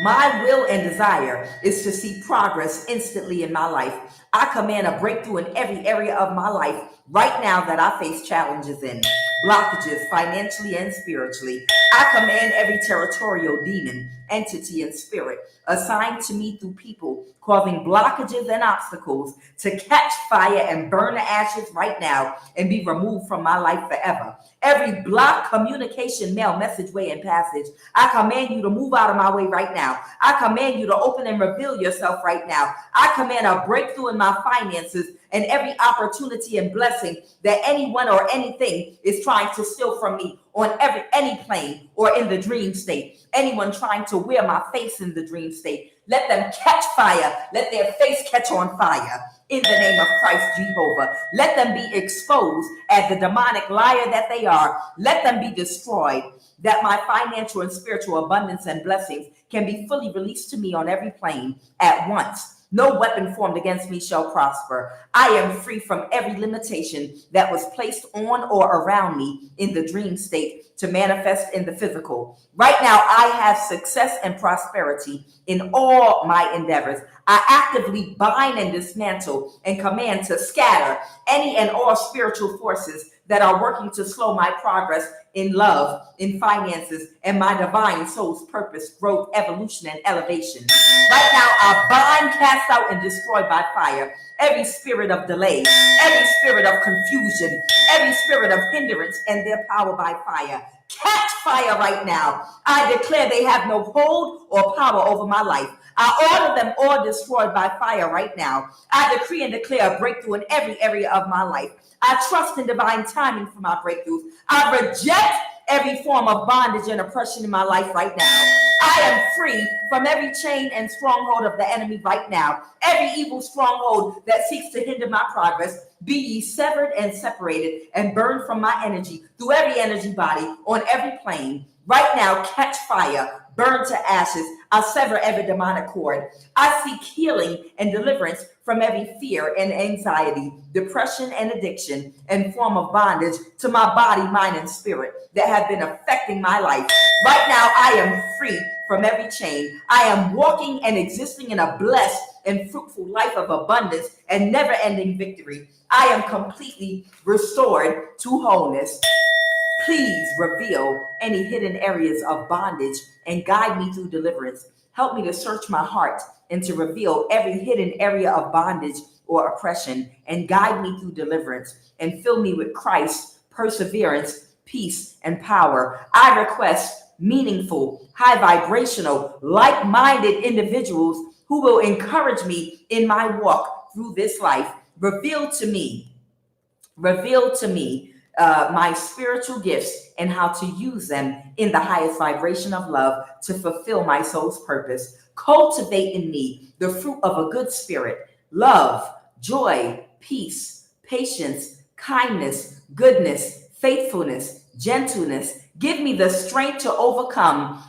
Speaker 1: My will and desire is to see progress instantly in my life. I command a breakthrough in every area of my life right now that I face challenges in, blockages financially and spiritually. I command every territorial demon, entity, and spirit assigned to me through people causing blockages and obstacles to catch fire and burn to ashes right now and be removed from my life forever. Every block, communication, mail, message, way, and passage, I command you to move out of my way right now. I command you to open and reveal yourself right now. I command a breakthrough in my finances and every opportunity and blessing that anyone or anything is trying to steal from me on any plane or in the dream state. Anyone trying to wear my face in the dream state, let them catch fire. Let their face catch on fire. In the name of Christ Jehovah, let them be exposed as the demonic liar that they are. Let them be destroyed, that my financial and spiritual abundance and blessings can be fully released to me on every plane at once. No weapon formed against me shall prosper. I am free from every limitation that was placed on or around me in the dream state to manifest in the physical. Right now, I have success and prosperity in all my endeavors. I actively bind and dismantle and command to scatter any and all spiritual forces that are working to slow my progress in love, in finances, and my divine soul's purpose, growth, evolution, and elevation. Right now, I bind, cast out, and destroy by fire every spirit of delay, every spirit of confusion, every spirit of hindrance, and their power by fire. Catch fire right now. I declare they have no hold or power over my life. I order them all destroyed by fire right now. I decree and declare a breakthrough in every area of my life. I trust in divine timing for my breakthroughs. I reject every form of bondage and oppression in my life right now. I am free from every chain and stronghold of the enemy right now. Every evil stronghold that seeks to hinder my progress, be ye severed and separated and burned from my energy through every energy body on every plane. Right now, catch fire, burn to ashes. I sever every demonic cord. I seek healing and deliverance from every fear and anxiety, depression and addiction, and form of bondage to my body, mind, and spirit that have been affecting my life. Right now, I am free from every chain. I am walking and existing in a blessed and fruitful life of abundance and never-ending victory. I am completely restored to wholeness. Please reveal any hidden areas of bondage and guide me through deliverance. Help me to search my heart and to reveal every hidden area of bondage or oppression and guide me through deliverance and fill me with Christ's perseverance, peace, and power. I request meaningful, high vibrational, like-minded individuals who will encourage me in my walk through this life. Reveal to me my spiritual gifts and how to use them in the highest vibration of love to fulfill my soul's purpose. Cultivate in me the fruit of a good spirit, love, joy, peace, patience, kindness, goodness, faithfulness, gentleness. Give me the strength to overcome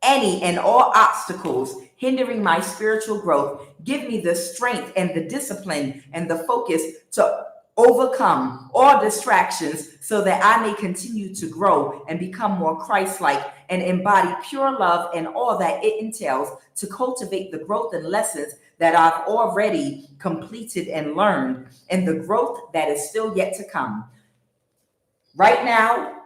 Speaker 1: any and all obstacles hindering my spiritual growth. Give me the strength and the discipline and the focus to overcome all distractions so that I may continue to grow and become more Christ-like and embody pure love and all that it entails to cultivate the growth and lessons that I've already completed and learned and the growth that is still yet to come. Right now,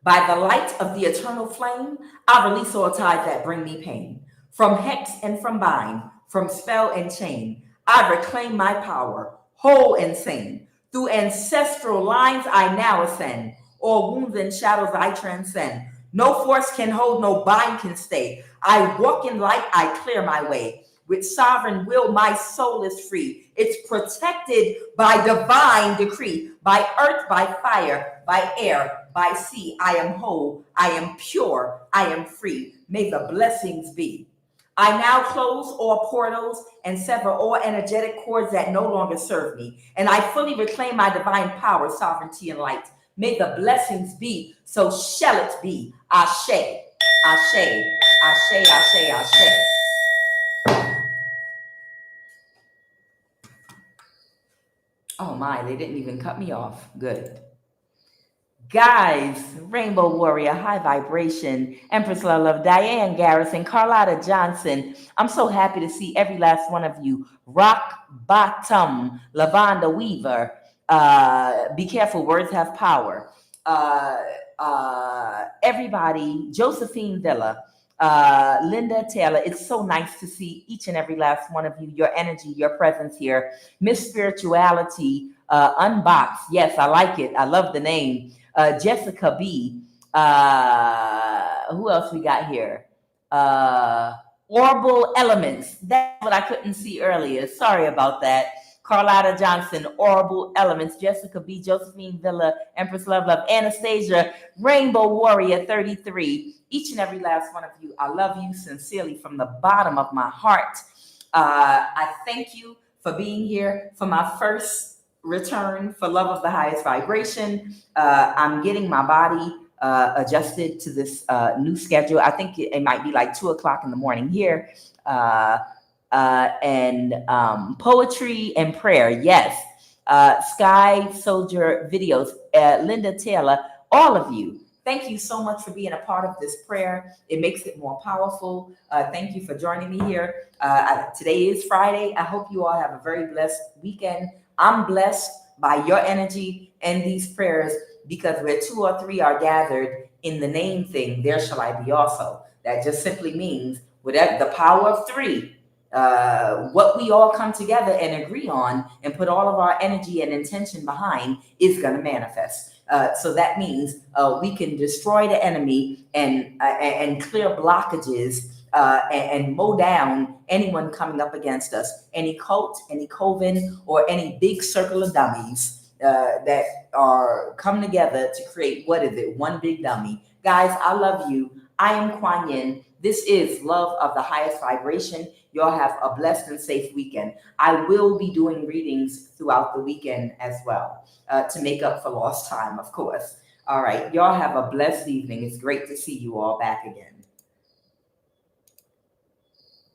Speaker 1: by the light of the eternal flame, I release all ties that bring me pain. From hex and from bind, from spell and chain, I reclaim my power, whole and sane. Through ancestral lines I now ascend. All wounds and shadows I transcend. No force can hold, no bind can stay. I walk in light, I clear my way. With sovereign will, my soul is free. It's protected by divine decree, by earth, by fire, by air, by sea. I am whole, I am pure, I am free. May the blessings be. I now close all portals and sever all energetic cords that no longer serve me. And I fully reclaim my divine power, sovereignty, and light. May the blessings be, so shall it be. Ashe, Ashe, Ashe, Ashe, Ashe. Oh my, they didn't even cut me off. Good. Guys, Rainbow Warrior, High Vibration, Empress Love, Diane Garrison, Carlotta Johnson. I'm so happy to see every last one of you. Rock Bottom, Lavonda Weaver. Be careful, words have power. Uh, Everybody, Josephine Villa, Linda Taylor. It's so nice to see each and every last one of you, your energy, your presence here. Miss Spirituality, Unboxed. Yes, I like it. I love the name. Jessica B. Who else we got here? Orbital Elements. That's what I couldn't see earlier. Sorry about that. Carlotta Johnson, Orbital Elements, Jessica B, Josephine Villa, Empress Love, Anastasia, Rainbow Warrior 33. Each and every last one of you, I love you sincerely from the bottom of my heart. I thank you for being here for my first return for Love of the Highest Vibration. I'm getting my body adjusted to this new schedule. I think it might be like 2:00 in the morning here. And poetry and prayer, yes. Sky Soldier videos, Linda Taylor, all of you. Thank you so much for being a part of this prayer. It makes it more powerful. Thank you for joining me here. Today is Friday. I hope you all have a very blessed weekend. I'm blessed by your energy and these prayers because where 2 or 3 are gathered in the name thing, there shall I be also. That just simply means whatever the power of 3, what we all come together and agree on and put all of our energy and intention behind is going to manifest. So that means we can destroy the enemy and clear blockages and mow down anyone coming up against us, any cult, any coven, or any big circle of dummies that are coming together to create, what is it, one big dummy. Guys, I love you. I am Kuan Yin. This is Love of the Highest Vibration. Y'all have a blessed and safe weekend. I will be doing readings throughout the weekend as well to make up for lost time, of course. All right. Y'all have a blessed evening. It's great to see you all back again.